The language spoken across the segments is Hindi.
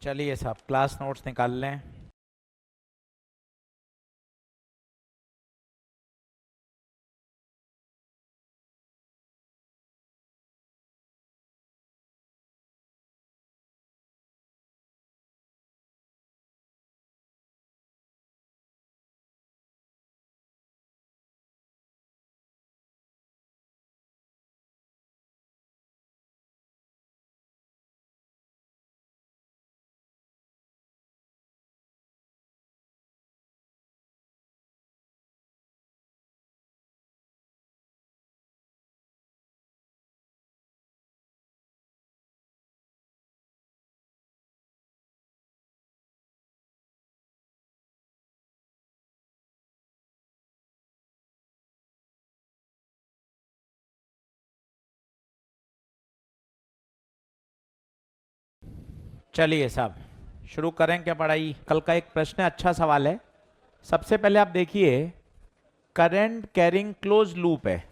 चलिए साहब क्लास नोट्स निकाल लें। चलिए साहब शुरू करें क्या पढ़ाई। कल का एक प्रश्न है, अच्छा सवाल है। सबसे पहले आप देखिए, करंट कैरिंग क्लोज लूप है।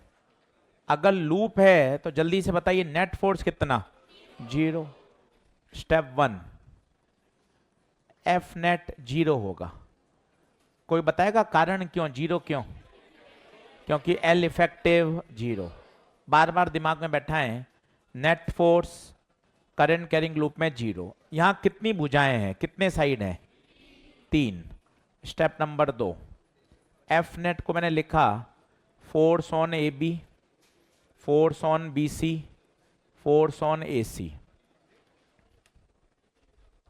अगर लूप है तो जल्दी से बताइए नेट फोर्स कितना? 0। स्टेप 1, एफ नेट 0 होगा। कोई बताएगा कारण क्यों 0 क्यों? क्योंकि एल इफेक्टिव 0। बार बार दिमाग में बैठा है। Net force current carrying loop में 0। यहां कितनी भुजाएं हैं, कितने साइड हैं? 3। स्टेप नंबर 2, एफ नेट को मैंने लिखा force on A B, force on B C, force on A C.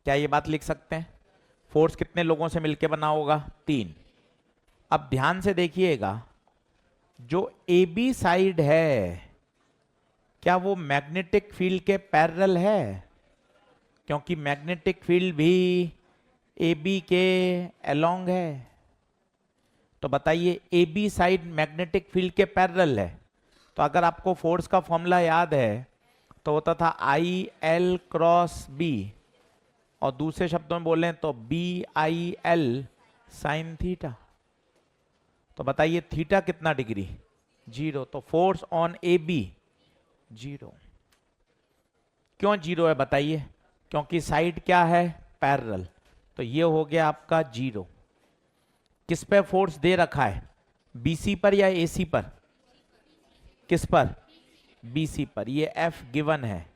क्या ये बात लिख सकते हैं? फोर्स कितने लोगों से मिलकर बना होगा? 3। अब ध्यान से देखिएगा, जो ए बी साइड है क्या वो मैग्नेटिक फील्ड के पैरेलल है? क्योंकि मैग्नेटिक फील्ड भी ए बी के अलोंग है। तो बताइए A B side magnetic field के पैरेलल है, तो अगर आपको फोर्स का फॉर्मूला याद है तो होता था आई एल क्रॉस बी, और दूसरे शब्दों में बोलें तो B I L sine theta. तो बताइए थीटा कितना डिग्री? 0। तो फोर्स ऑन ए बी 0। क्यों 0 है बताइए? क्योंकि साइड क्या है? पैरेलल। तो ये हो गया आपका 0। किस पे फोर्स दे रखा है? बीसी पर या एसी पर? किस पर? बीसी पर। ये एफ गिवन है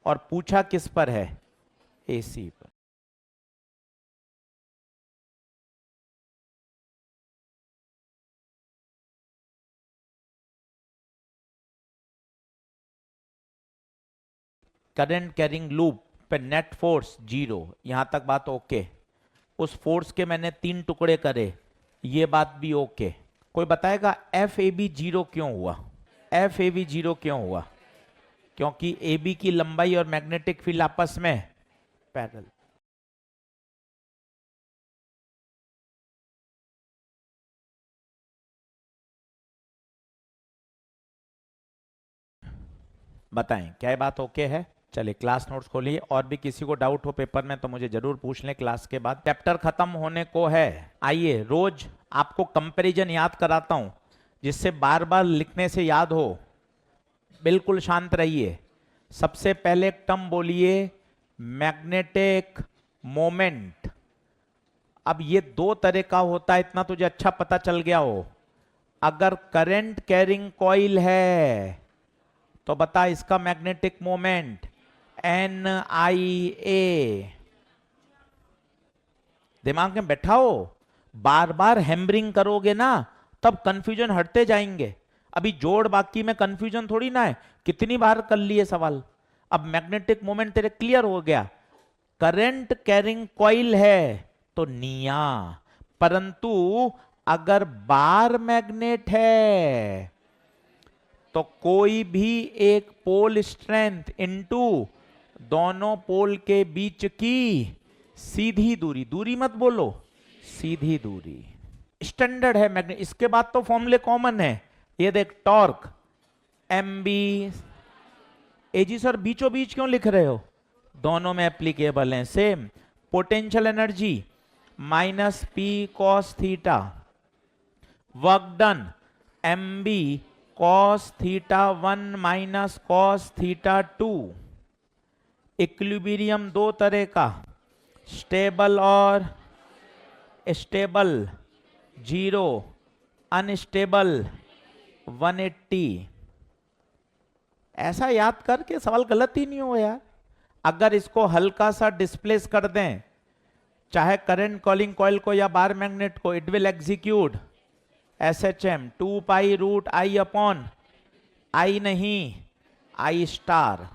और पूछा किस पर है? एसी पर। करंट कैरिंग लूप पे नेट फोर्स 0। यहां तक बात ओके। उस फोर्स के मैंने 3 टुकड़े करे, ये बात भी ओके। कोई बताएगा एफ ए बी 0 क्यों हुआ? एफ ए बी 0 क्यों हुआ? क्योंकि ए बी की लंबाई और मैग्नेटिक फील्ड आपस में पैरेलल। बताएं क्या ये बात ओके है? चलिए क्लास नोट्स खोलिए, और भी किसी को डाउट हो पेपर में तो मुझे जरूर पूछ लें क्लास के बाद। चैप्टर खत्म होने को है। आइए रोज आपको कंपैरिजन याद कराता हूं, जिससे बार बार लिखने से याद हो। बिल्कुल शांत रहिए। सबसे पहले एक टर्म बोलिए, मैग्नेटिक मोमेंट। अब ये 2 तरह का होता है, इतना तुझे अच्छा पता चल गया हो। अगर करंट कैरिंग कॉइल है तो बता इसका मैग्नेटिक मोमेंट एन आई ए। दिमाग में बैठाओ। बार बार हैमरिंग करोगे ना तब कंफ्यूजन हटते जाएंगे। अभी जोड़ बाकी में कंफ्यूजन थोड़ी ना है, कितनी बार कर लिए सवाल। अब मैग्नेटिक मोमेंट तेरे क्लियर हो गया। करंट कैरिंग कॉइल है तो निया, परंतु अगर बार मैग्नेट है तो कोई भी एक पोल स्ट्रेंथ इनटू दोनों पोल के बीच की सीधी दूरी, दूरी मत बोलो, सीधी दूरी स्टैंडर्ड है मैग्नेट। इसके बाद तो फॉर्मूले कॉमन है। ये देख, टॉर्क एम बी। एजी सर बीचों बीच क्यों लिख रहे हो? दोनों में एप्लीकेबल हैं same. Potential energy minus P cos theta, work done M B cos theta 1 minus cos theta 2। Equilibrium दो तरह का, स्टेबल और स्टेबल, 0, अनस्टेबल 180। ऐसा याद करके सवाल गलत ही नहीं हो यार। अगर इसको हल्का सा डिस्प्लेस कर दें, चाहे करंट कॉलिंग कॉइल को या बार मैग्नेट को, it will execute SHM 2 pi root I upon I, नहीं I star,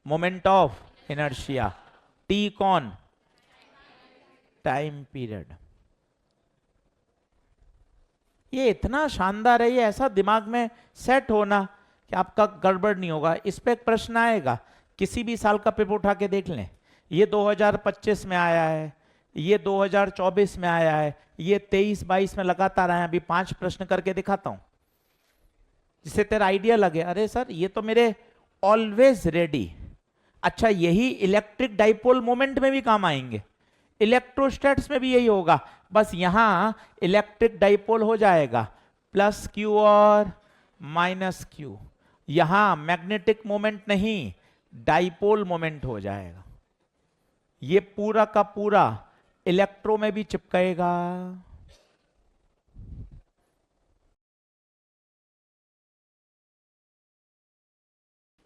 moment of inertia, T कौन, टाइम पीरियड। ये इतना शानदार है, ये ऐसा दिमाग में सेट होना कि आपका गड़बड़ नहीं होगा। इस पे एक प्रश्न आएगा, किसी भी साल का पेपर उठा के देख लें, ये 2025 में आया है, ये 2024 में आया है, ये 23-22 में लगातार आया। अभी 5 प्रश्न करके दिखाता हूं जिससे तेरा आइडिया लगे, अरे सर ये तो मेरे ऑलवेज रेडी। अच्छा, यही इलेक्ट्रिक डाइपोल मोमेंट में भी काम आएंगे, इलेक्ट्रोस्टैट्स में भी यही होगा, बस यहां इलेक्ट्रिक डाइपोल हो जाएगा प्लस क्यू और माइनस क्यू, यहां मैग्नेटिक मोमेंट नहीं डाइपोल मोमेंट हो जाएगा। ये पूरा का पूरा इलेक्ट्रो में भी चिपकेगा।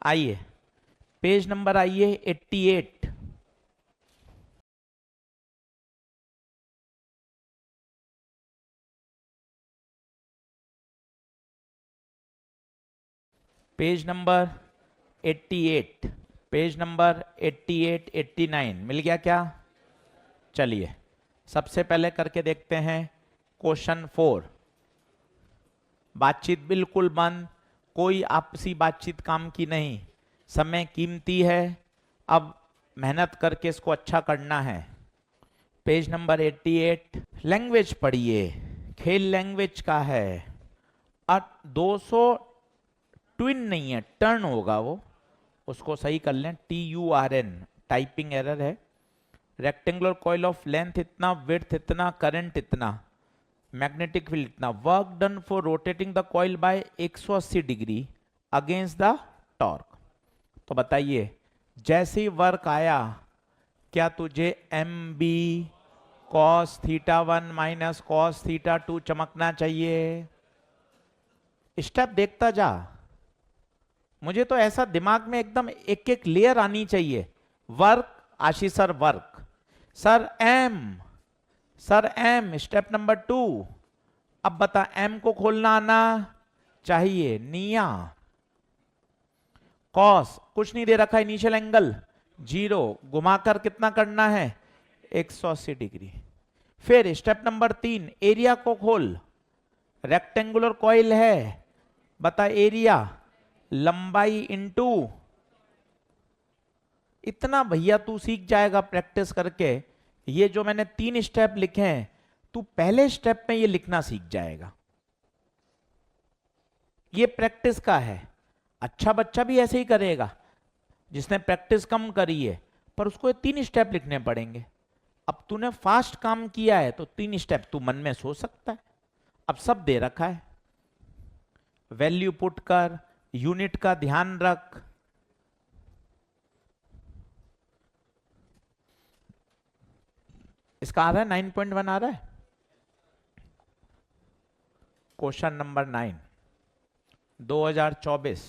आइए पेज नंबर आइए 88। पेज नंबर 88, पेज नंबर 88, 89 मिल गया क्या? चलिए सबसे पहले करके देखते हैं क्वेश्चन 4। बातचीत बिल्कुल बंद, कोई आपसी बातचीत काम की नहीं, समय कीमती है, अब मेहनत करके इसको अच्छा करना है। पेज नंबर 88, लैंग्वेज पढ़िए, खेल लैंग्वेज का है। 200 ट्विन नहीं है, टर्न होगा वो, उसको सही कर लें, TURN, टाइपिंग एरर है। रेक्टेंगुलर कॉइल ऑफ लेंथ इतना, विड्थ इतना, करंट इतना, मैग्नेटिक फील्ड इतना, work done for rotating the coil by 180 degree against the torque. तो बताइए जैसे ही वर्क आया, क्या तुझे MB cos θ1 माइनस cos θ2 चमकना चाहिए? स्टेप देखता जा, मुझे तो ऐसा दिमाग में एकदम एक एक लेयर आनी चाहिए। Work, Ashish sir work, sir M, sir M, step number 2। अब बता M को खोलना आना चाहिए, निया कॉस कुछ नहीं दे रखा, इनिशियल एंगल 0, घुमाकर कितना करना है 180 डिग्री। फिर स्टेप नंबर 3, एरिया को खोल, रेक्टेंगुलर कॉइल है, बता एरिया लंबाई इनटू इतना। भैया तू सीख जाएगा प्रैक्टिस करके। ये जो मैंने 3 स्टेप लिखे हैं, तू पहले स्टेप में ये लिखना सीख जाएगा। ये प्रैक्टिस का है, अच्छा बच्चा भी ऐसे ही करेगा, जिसने प्रैक्टिस कम करी है, पर उसको 3 स्टेप लिखने पड़ेंगे। अब तूने फास्ट काम किया है तो 3 स्टेप तू मन में सोच सकता है। अब सब दे रखा है, वैल्यू पुट कर, यूनिट का ध्यान रख। इसका आ रहा है 9.1 आ रहा है। Question number 9, 2024।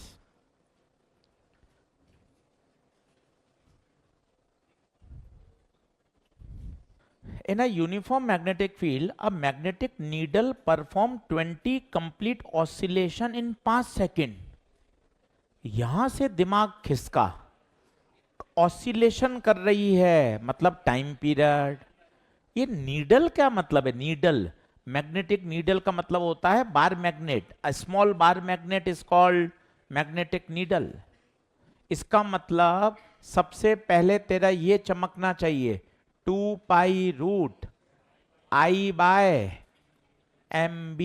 In a uniform magnetic field, a magnetic needle perform 20 complete oscillation in 5 second. यहां से दिमाग खिसका, ऑसिलेशन कर रही है मतलब टाइम पीरियड। ये नीडल क्या मतलब है? नीडल, मैग्नेटिक नीडल का मतलब होता है bar magnet. A small bar magnet is called magnetic needle. इसका मतलब सबसे पहले तेरा ये चमकना चाहिए 2 pi root I by MB।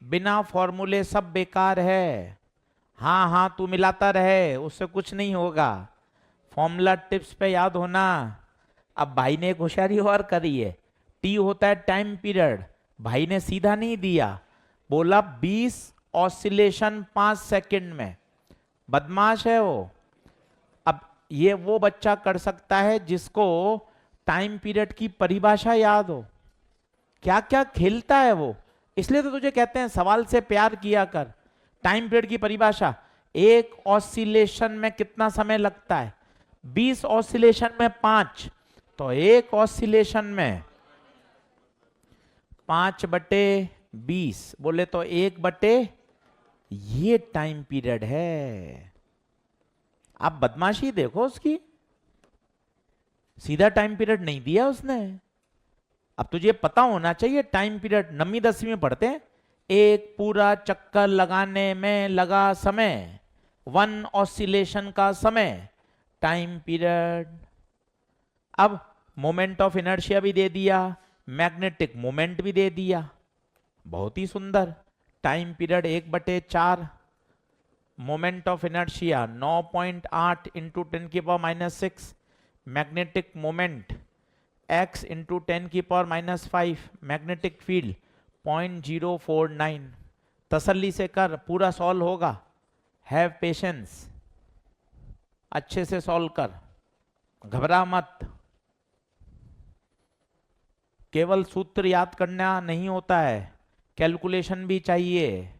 बिना फॉर्मूले सब बेकार है। हाँ हाँ तू मिलाता रहे, उससे कुछ नहीं होगा। फॉर्मूला टिप्स पे याद होना। अब भाई ने एक होशियारी और करी है, T होता है टाइम पीरियड, भाई ने सीधा नहीं दिया, बोला 20 ऑसिलेशन 5 सेकंड में। बदमाश है वो। ये वो बच्चा कर सकता है जिसको टाइम पीरियड की परिभाषा याद हो, क्या क्या खेलता है वो। इसलिए तो तुझे कहते हैं सवाल से प्यार किया कर। टाइम पीरियड की परिभाषा, एक ऑसिलेशन में कितना समय लगता है, 20 ऑसिलेशन में 5, तो एक ऑसिलेशन में 5/20 बोले तो 1/, ये टाइम पीरियड है। आप बदमाशी देखो उसकी, सीधा टाइम पीरियड नहीं दिया उसने। अब तुझे पता होना चाहिए टाइम पीरियड, 9वीं 10वीं में पढ़ते हैं, एक पूरा चक्कर लगाने में लगा समय, 1 ऑसिलेशन का समय, टाइम पीरियड। अब मोमेंट ऑफ इनर्शिया भी दे दिया, मैग्नेटिक मोमेंट भी दे दिया, बहुत ही सुंदर। Time period 1/4, moment of inertia 9.8 into 10⁻⁻6, magnetic moment x into 10⁻⁻5, magnetic field 0.049। तसल्ली से कर, पूरा सॉल्व होगा, हैव पेशेंस, अच्छे से सॉल्व कर, घबरा मत। केवल सूत्र याद करना नहीं होता है, कैलकुलेशन भी चाहिए,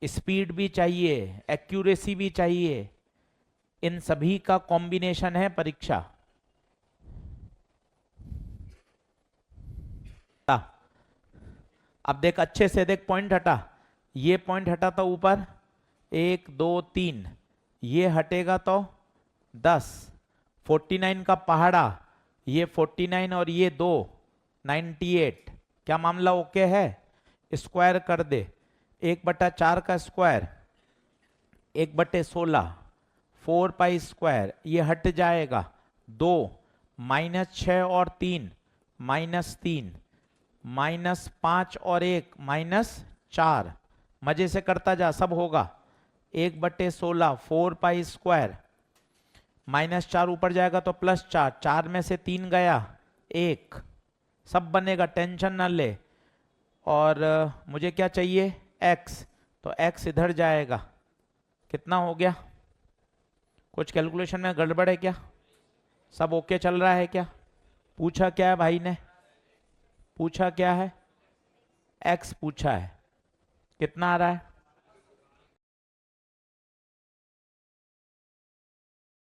स्पीड भी चाहिए, एक्यूरेसी भी चाहिए, इन सभी का कॉम्बिनेशन है परीक्षा। अब देख अच्छे से देख, पॉइंट हटा, ये पॉइंट हटा तो ऊपर 1 2 3, ये हटेगा तो 10, 49 का पहाड़ा, ये 49 और ये 2 98। क्या मामला ओके है? स्क्वायर कर दे, 1/4 का स्क्वायर 1/16, 4 पाई स्क्वायर, ये हट जाएगा 2, -6 और 3 -3, -5 और 1 -4, मजे से करता जा, सब होगा। 1/16, 4 पाई स्क्वायर, -4 ऊपर जाएगा तो +4, 4 में से 3 गया 1, सब बनेगा, टेंशन ना ले। और मुझे क्या चाहिए, x, तो x इधर जाएगा, कितना हो गया? कुछ कैलकुलेशन में गड़बड़ है क्या? सब ओके चल रहा है क्या? पूछा क्या है भाई ने? पूछा क्या है? x पूछा है, कितना आ रहा है?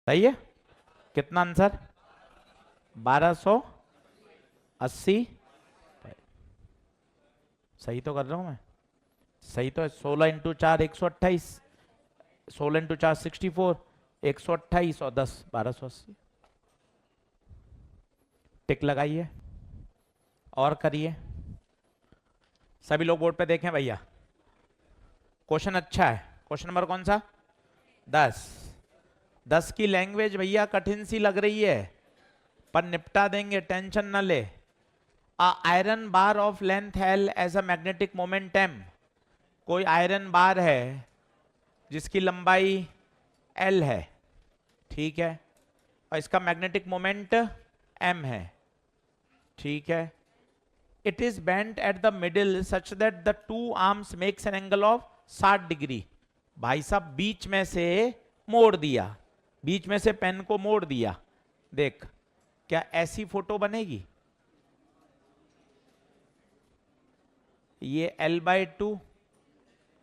सही है? कितना आंसर? 1280। सही तो कर रहा हूं मैं, सही तो है। 16 इंटू 4 128, 16 इंटू 4 64, 128 और 10 1280। टिक लगाइए और करिए। सभी लोग बोर्ड पे देखें भैया, क्वेश्चन अच्छा है। क्वेश्चन नंबर कौन सा? 10 की लैंग्वेज भैया कठिन सी लग रही है, पर निपटा देंगे, टेंशन ना ले। Iron bar of length L as a magnetic moment m, कोई आयरन बार है जिसकी लंबाई l है, ठीक है, और इसका मैग्नेटिक मोमेंट m है, ठीक है। It is bent at the middle such that the 2 arms makes an angle of 60 degree. भाई साहब बीच में से मोड़ दिया, बीच में से पेन को मोड़ दिया, देख क्या ऐसी फोटो बनेगी? ये l/2,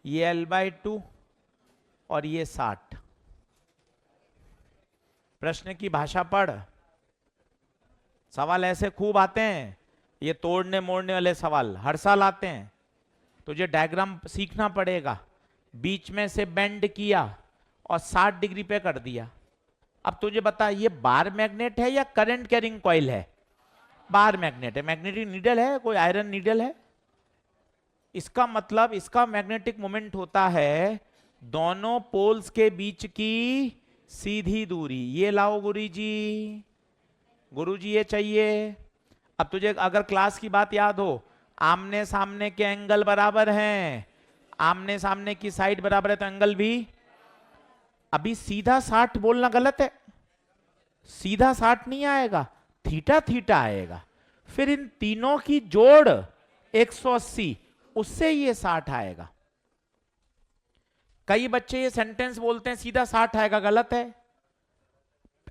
ये l/2 और ये 60। प्रश्न की भाषा पढ़, सवाल ऐसे खूब आते हैं, ये तोड़ने मोड़ने वाले सवाल हर साल आते हैं। तुझे डायग्राम सीखना पड़ेगा। बीच में से बेंड किया और 60 डिग्री पे कर दिया। अब तुझे बता, ये बार मैग्नेट है या करंट कैरिंग कॉइल है? बार मैग्नेट है। मैग्नेटिक नीडल है, कोई आयरन नीडल है। इसका मतलब इसका मैग्नेटिक मोमेंट होता है दोनों पोल्स के बीच की सीधी दूरी। ये लाओ गुरुजी, गुरुजी ये चाहिए। अब तुझे अगर क्लास की बात याद हो, आमने सामने के एंगल बराबर हैं, आमने सामने की साइड बराबर है तो एंगल भी। अभी सीधा 60 बोलना गलत है, सीधा 60 नहीं आएगा, थीटा थीटा आएगा। फिर इन तीनों की जोड़ 180, उससे ये 60 आएगा। कई बच्चे ये सेंटेंस बोलते हैं सीधा 60 आएगा, गलत है।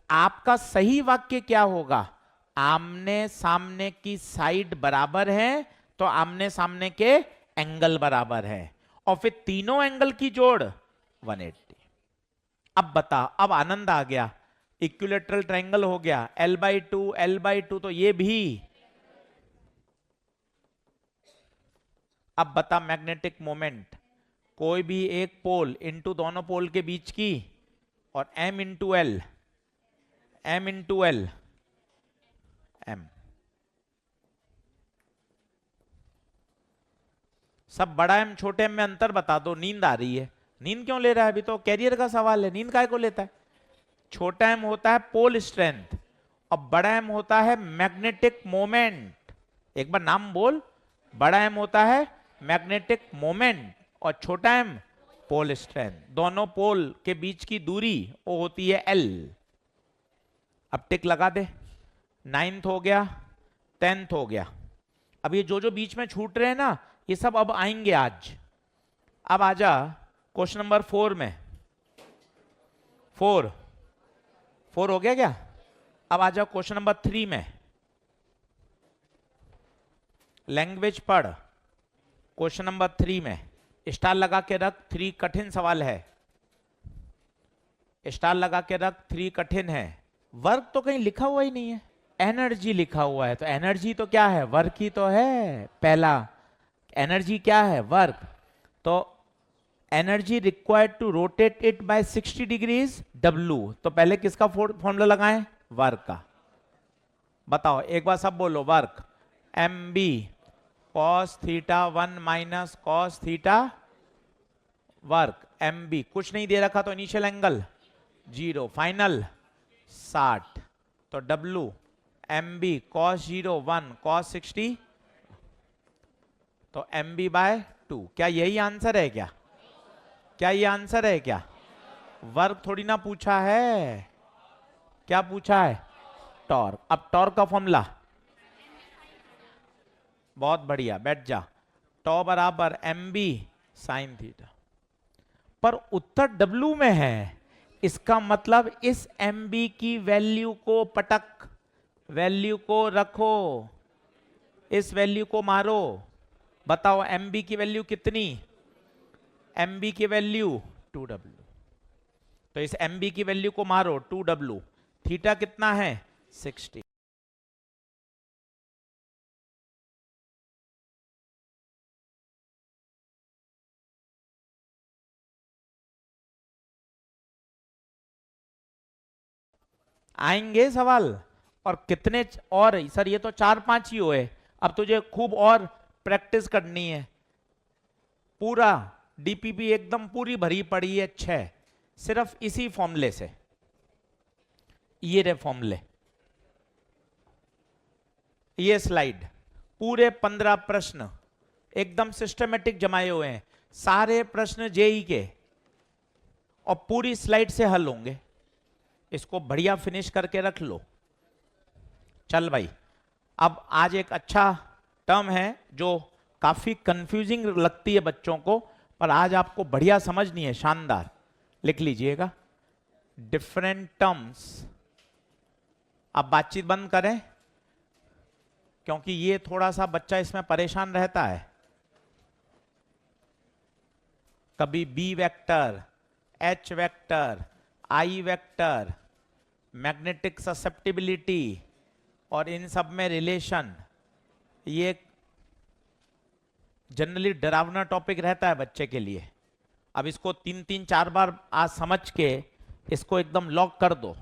आपका सही वाक्य क्या होगा? आमने सामने की साइड बराबर है तो आमने सामने के एंगल बराबर है, और फिर तीनों एंगल की जोड़ 180। अब बता, अब आनंद आ गया। इक्विलेटरल ट्रायंगल हो गया, L/2 तो ये भी। अब बता, मैग्नेटिक मोमेंट कोई भी एक पोल इंटू दोनों पोल के बीच की, और M इंटू एल, M। सब बड़ा एम छोटे एम में अंतर बता दो। नींद आ रही है, नींद क्यों ले रहा है? अभी तो कैरियर का सवाल है, नींद काय को लेता है? छोटा एम होता है पोल स्ट्रेंथ, और बड़ा एम होता है मैग्नेटिक मोमेंट। एक बार नाम बोल। बड़ा एम होता है मैग्नेटिक मोमेंट और छोटा एम पोल स्ट्रेंथ। दोनों पोल के बीच की दूरी वो होती है एल। अब टिक लगा दे। 9th हो गया, 10th हो गया। अब ये जो जो बीच में छूट रहे हैं ना, ये सब अब आएंगे आज। अब आजा क्वेश्चन नंबर 4 में। 4 हो गया क्या? अब आ जाओ क्वेश्चन नंबर 3 में। लैंग्वेज पढ़। क्वेश्चन नंबर 3 में स्टार लगा के रख। 3 कठिन सवाल है, स्टार लगा के रख। 3 कठिन है। वर्क तो कहीं लिखा हुआ ही नहीं है, एनर्जी लिखा हुआ है। तो एनर्जी तो क्या है? वर्क ही तो है। पहला एनर्जी क्या है? वर्क। तो energy required to rotate it by 60 degrees W। तो पहले किसका फॉर्मूला लगाएं? वर्क का। बताओ एक बार सब बोलो। Work mb cos θ1 minus cos θ। Work mb कुछ नहीं दे रखा तो इनिशियल एंगल 0, फाइनल 60। तो W mb cos 0 1 cos 60, तो mb बाय 2। क्या यही आंसर है क्या? क्या ये आंसर है क्या? वर्क थोड़ी ना पूछा है, क्या पूछा है? टॉर्क। अब टॉर्क का फॉर्मूला, बहुत बढ़िया, बैठ जा। टॉ बराबर mb sin थीटा। पर उत्तर W में है, इसका मतलब इस mb की वैल्यू को पटक, वैल्यू को रखो, इस वैल्यू को मारो। बताओ mb की वैल्यू कितनी? mb की वैल्यू 2W। तो इस mb की वैल्यू को मारो 2W। थीटा कितना है? 60। आएंगे सवाल। और कितने और? सर ये तो 4-5 ही हुए, अब तुझे खूब और प्रैक्टिस करनी है। पूरा डीपीपी एकदम पूरी भरी पड़ी है 6, सिर्फ इसी फॉर्मूले से। ये रे फॉर्मूले, ये स्लाइड, पूरे 15 प्रश्न एकदम सिस्टमेटिक जमाए हुए हैं। सारे प्रश्न जेई के, और पूरी स्लाइड से हल होंगे। इसको बढ़िया फिनिश करके रख लो। चल भाई, अब आज एक अच्छा टर्म है जो काफी कंफ्यूजिंग लगती है बच्चों को, पर आज आपको बढ़िया समझनी है, शानदार। लिख लीजिएगा, डिफरेंट टर्म्स। अब बातचीत बंद करें, क्योंकि ये थोड़ा सा बच्चा इसमें परेशान रहता है। कभी बी वेक्टर, एच वेक्टर, आई वेक्टर, मैग्नेटिक ससेप्टिबिलिटी, और इन सब में रिलेशन, ये जनरली डरावना टॉपिक रहता है बच्चे के लिए। अब इसको 3-4 बार आज समझ के इसको एकदम लॉक कर दो।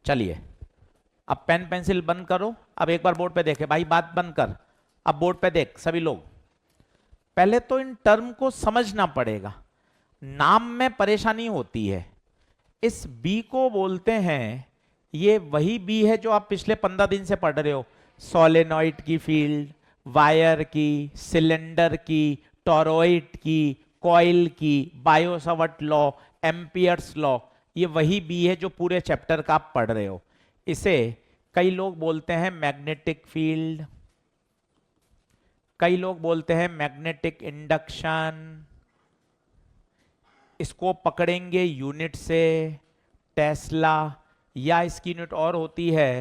चलिए, अब पेन पेंसिल बंद करो। अब एक बार बोर्ड पे देखे भाई, बात बंद कर। अब बोर्ड पे देख सभी लोग। पहले तो इन टर्म को समझना पड़ेगा, नाम में परेशानी होती है। इस बी को बोलते हैं, ये वही बी है जो आप पिछले 15 दिन से पढ़ रहे हो। सोलेनॉइड की फील्ड, वायर की, सिलेंडर की, टॉरॉइड की, कॉइल की, बायो-सावर्ट लॉ, एम्पियर्स लॉ, ये वही बी है जो पूरे चैप्टर का आप पढ़ रहे हो। इसे कई लोग बोलते हैं मैग्नेटिक फील्ड, कई लोग बोलते हैं मैग्नेटिक इंडक्शन, इसको पकड़ेंगे यूनिट से टेस्ला, या इसकी यूनिट और होती है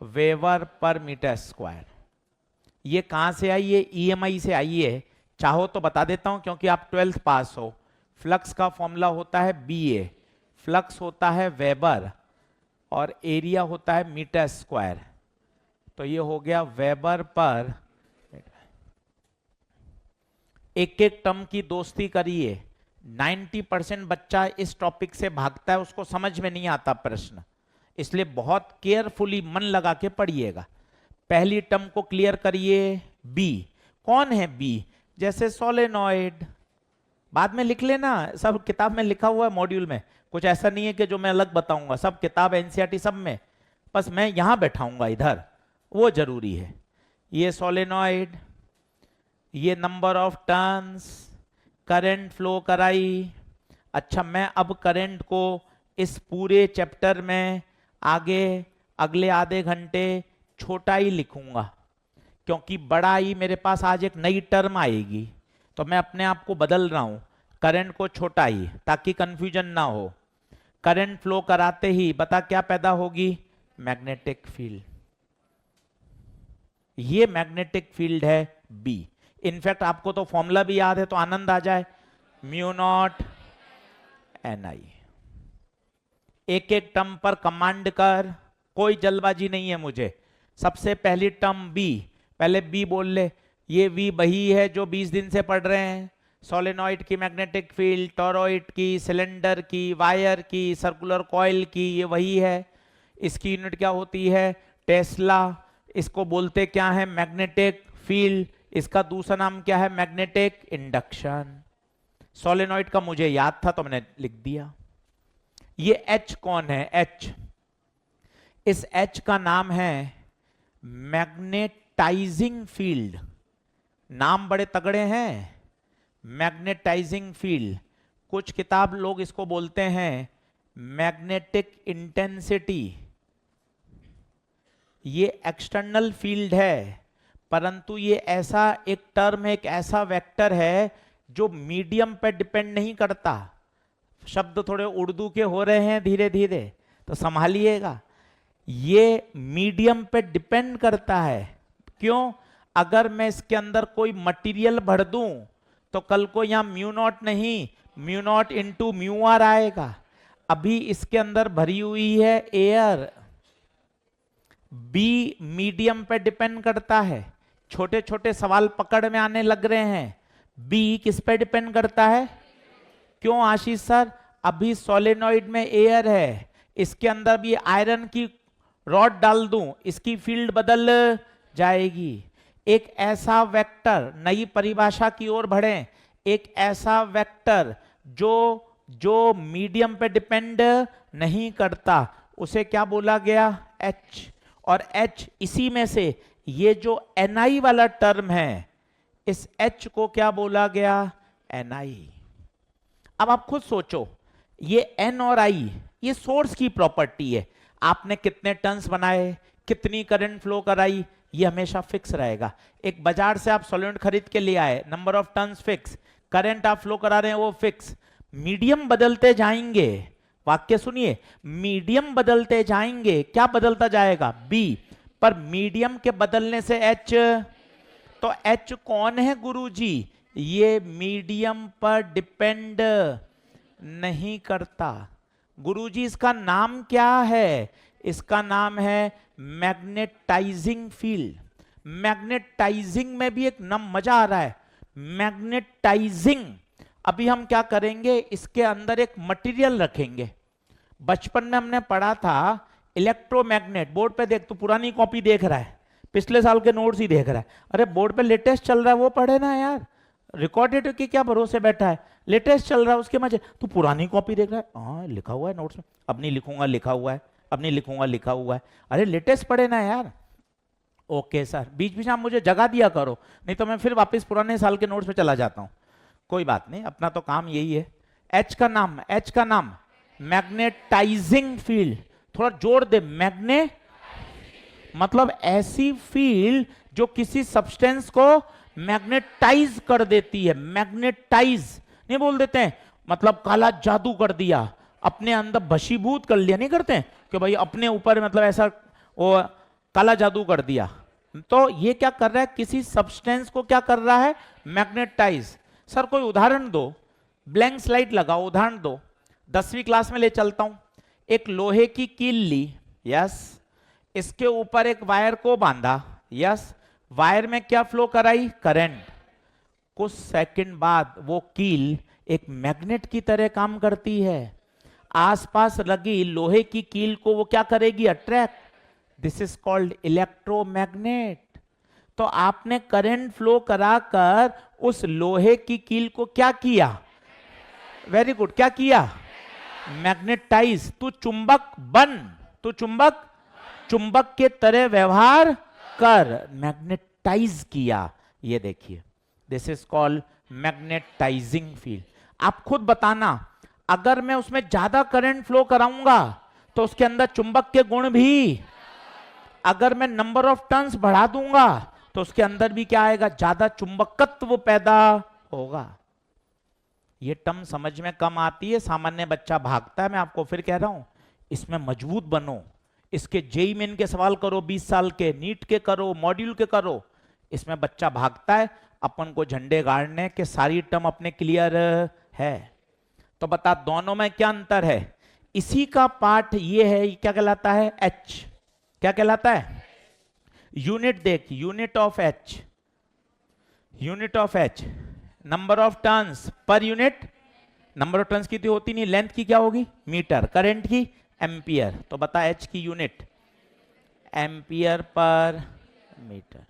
वेबर पर मीटर स्क्वायर। ये कहां से आई है? ईएमआई से आई है। चाहो तो बता देता हूं क्योंकि आप 12th पास हो। फ्लक्स का फॉर्मूला होता है बीए, फ्लक्स होता है वेबर और एरिया होता है मीटर स्क्वायर। तो ये हो गया वेबर पर। एक एक टर्म की दोस्ती करिए। 90% बच्चा इस टॉपिक से भागता है, उसको समझ में नहीं आता प्रश्न, इसलिए बहुत केयरफुली मन लगा के पढ़िएगा। पहली टर्म को क्लियर करिए। बी कौन है? बी जैसे सोलेनॉइड, बाद में लिख लेना, सब किताब में लिखा हुआ है मॉड्यूल में, कुछ ऐसा नहीं है कि जो मैं अलग बताऊंगा, सब किताब एनसीईआरटी सब में, बस मैं यहां बैठाऊंगा इधर, वो जरूरी है। ये सोलेनॉइड, ये number of turns, current flow कराई। अच्छा, मैं अब करंट को इस पूरे चैप्टर में आगे अगले आधे घंटे छोटा ही लिखूंगा, क्योंकि बड़ा ही मेरे पास आज एक नई टर्म आएगी, तो मैं अपने आप को बदल रहा हूं, करंट को छोटा ही, ताकि कंफ्यूजन ना हो। करंट फ्लो कराते ही बता क्या पैदा होगी? Magnetic field. ये मैग्नेटिक फील्ड है बी। इनफैक्ट आपको तो फॉर्मूला भी याद है, तो आनंद आ जाए, म्यू नॉट एन आई। एक एक टर्म पर कमांड कर, कोई जल्दबाजी नहीं है मुझे। सबसे पहली टर्म बी, पहले बी बोल ले। ये वी वही है जो 20 दिन से पढ़ रहे हैं, सोलेनॉइड की मैग्नेटिक फील्ड, टॉरॉइड की, सिलेंडर की, वायर की, सर्कुलर कॉइल की, ये वही है। इसकी यूनिट क्या होती है? टेस्ला। इसको बोलते क्या है? Magnetic field. इसका दूसरा नाम क्या है? Magnetic induction. सोलेनॉइड का मुझे याद था तो मैंने लिख दिया। ये एच कौन है? एच, इस एच का नाम है मैग्नेटाइजिंग फील्ड। नाम बड़े तगड़े हैं, मैग्नेटाइजिंग फील्ड। कुछ किताब लोग इसको बोलते हैं मैग्नेटिक इंटेंसिटी। ये एक्सटर्नल फील्ड है, परंतु ये ऐसा एक टर्म है, एक ऐसा वेक्टर है जो मीडियम पर डिपेंड नहीं करता। शब्द थोड़े उर्दू के हो रहे हैं धीरे धीरे, तो संभालिएगा। ये मीडियम पे डिपेंड करता है। क्यों? अगर मैं इसके अंदर कोई मटेरियल भर दूं तो कल को यहां म्यू नॉट नहीं, mu naught into mu R आएगा। अभी इसके अंदर भरी हुई है एयर। बी मीडियम पे डिपेंड करता है। छोटे छोटे सवाल पकड़ में आने लग रहे हैं। बी किस पे डिपेंड करता है? क्यों आशीष सर? अभी सोलेनॉइड में एयर है, इसके अंदर भी आयरन की रॉड डाल दूं, इसकी फील्ड बदल जाएगी। एक ऐसा वेक्टर, नई परिभाषा की ओर बढ़े, एक ऐसा वेक्टर जो मीडियम पे डिपेंड नहीं करता, उसे क्या बोला गया? एच। और एच, इसी में से ये जो एनआई वाला टर्म है, इस एच को क्या बोला गया? एनआई। अब आप खुद सोचो, ये एन और आई ये सोर्स की प्रॉपर्टी है। आपने कितने टर्न्स बनाए, कितनी करंट फ्लो कराई, ये हमेशा फिक्स रहेगा। एक बाजार से आप सॉल्वेंट खरीद के ले आए, number of turns fix, current आप फ्लो करा रहे हैं वो फिक्स। मीडियम बदलते जाएंगे, वाक्य सुनिए, मीडियम बदलते जाएंगे, क्या बदलता जाएगा? बी। पर मीडियम के बदलने से एच, तो एच कौन है गुरुजी? ये मीडियम पर डिपेंड नहीं करता। गुरुजी इसका नाम क्या है? इसका नाम है मैग्नेटाइजिंग फील्ड। मैग्नेटाइजिंग में भी एक नम मजा आ रहा है, मैग्नेटाइजिंग। अभी हम क्या करेंगे, इसके अंदर एक मटेरियल रखेंगे। बचपन में हमने पढ़ा था इलेक्ट्रोमैग्नेट। बोर्ड पे देख, तू पुरानी कॉपी देख रहा है, पिछले साल के नोट्स ही देख रहा है। अरे बोर्ड पे लेटेस्ट चल रहा है वो पढ़े ना यार, रिकॉर्डेड के क्या भरोसे बैठा है, लेटेस्ट चल रहा है उसके मजे। तू पुरानी कॉपी देख रहा है, हाँ लिखा हुआ है नोट्स में, अब नहीं लिखूंगा लिखा हुआ है, अब नहीं लिखूंगा लिखा हुआ है। अरे लेटेस्ट पढ़े ना यार। ओके सर, बीच बीच में आप मुझे जगह दिया करो, नहीं तो मैं फिर वापस पुराने साल के नोट्स पे चला जाता हूं। कोई बात नहीं, अपना तो काम यही है। एच का नाम मैग्नेटाइजिंग फील्ड। थोड़ा जोर दे, मैग्ने मतलब ऐसी फील्ड जो किसी सब्सटेंस को मैग्नेटाइज कर देती है। मैग्नेटाइज नहीं बोल देते हैं, मतलब काला जादू कर दिया, अपने अंदर भशीभूत कर लिया, नहीं करते हैं कि भाई अपने ऊपर मतलब ऐसा वो काला जादू कर दिया। तो ये क्या कर रहा है, किसी सब्सटेंस को क्या कर रहा है, मैग्नेटाइज। सर कोई उदाहरण दो, ब्लैंक स्लाइड लगाओ, उदाहरण दो। 10वीं क्लास में ले चलता हूं। एक लोहे की कील ली, यस, इसके ऊपर एक वायर को बांधा, यस, वायर में क्या फ्लो कराई, करंट। कुछ सेकंड बाद वो कील एक मैग्नेट की तरह काम करती है, आसपास लगी लोहे की कील को वो क्या करेगी, attract. This is called electromagnet. तो आपने करंट फ्लो कराकर उस लोहे की कील को क्या किया, वेरी गुड, क्या किया, मैग्नेटाइज। तू चुंबक बन, तू चुंबक, चुंबक के तरह व्यवहार कर, मैग्नेटाइज किया। ये देखिए, this is called magnetising field. आप खुद बताना, अगर मैं उसमें ज्यादा करंट फ्लो कराऊंगा तो उसके अंदर चुंबक के गुण भी, अगर मैं नंबर ऑफ टर्न्स बढ़ा दूंगा तो उसके अंदर भी क्या आएगा, ज्यादा चुंबकत्व पैदा होगा। ये टर्म समझ में कम आती है, सामान्य बच्चा भागता है। मैं आपको फिर कह रहा हूं, इसमें मजबूत बनो। इसके जेई मेन के सवाल करो, 20 साल के, नीट के करो, मॉड्यूल के करो, इसमें बच्चा भागता है। अपन को झंडे गाड़ने के सारी टर्म अपने क्लियर है। तो बता दोनों में क्या अंतर है, इसी का पार्ट ये है, ये क्या कहलाता है, एच। क्या कहलाता है, यूनिट देख, unit of H, unit of H, number of turns per unit. Number of turns कितनी होती नहीं, लेंथ की क्या होगी, मीटर, करंट की एम्पियर। तो बता एच की यूनिट एम्पियर पर मीटर।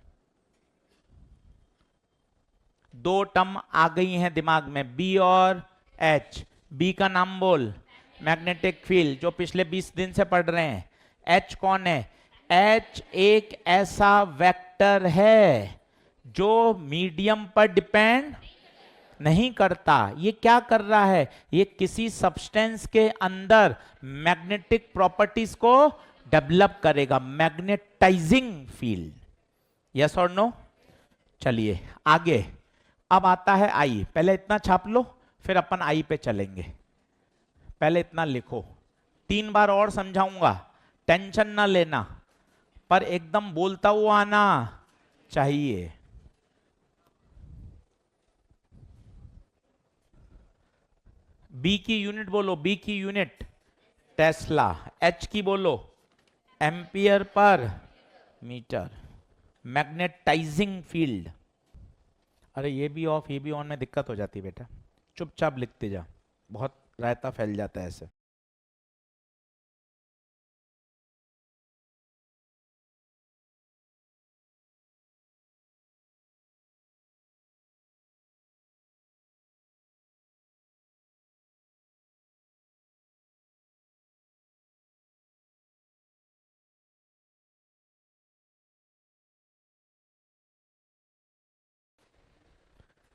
दो टर्म आ गई हैं दिमाग में, बी और एच। बी का नाम बोल, मैग्नेटिक फील्ड, जो पिछले 20 दिन से पढ़ रहे हैं। एच कौन है, एच एक ऐसा वेक्टर है जो मीडियम पर डिपेंड नहीं करता। ये क्या कर रहा है, ये किसी सब्सटेंस के अंदर मैग्नेटिक प्रॉपर्टीज को डेवलप करेगा, मैग्नेटाइजिंग फील्ड। यस और नो। चलिए आगे, अब आता है आई। पहले इतना छाप लो, फिर अपन आई पे चलेंगे। पहले इतना लिखो, 3 बार और समझाऊंगा, टेंशन ना लेना, पर एकदम बोलता हुआ आना चाहिए। बी की यूनिट बोलो, बी की यूनिट टेस्ला। एच की बोलो, ampere per metre. Magnetising field. अरे ये भी ऑफ ये भी ऑन में दिक्कत हो जाती है बेटा, चुपचाप लिखते जा, बहुत रायता फैल जाता है ऐसे।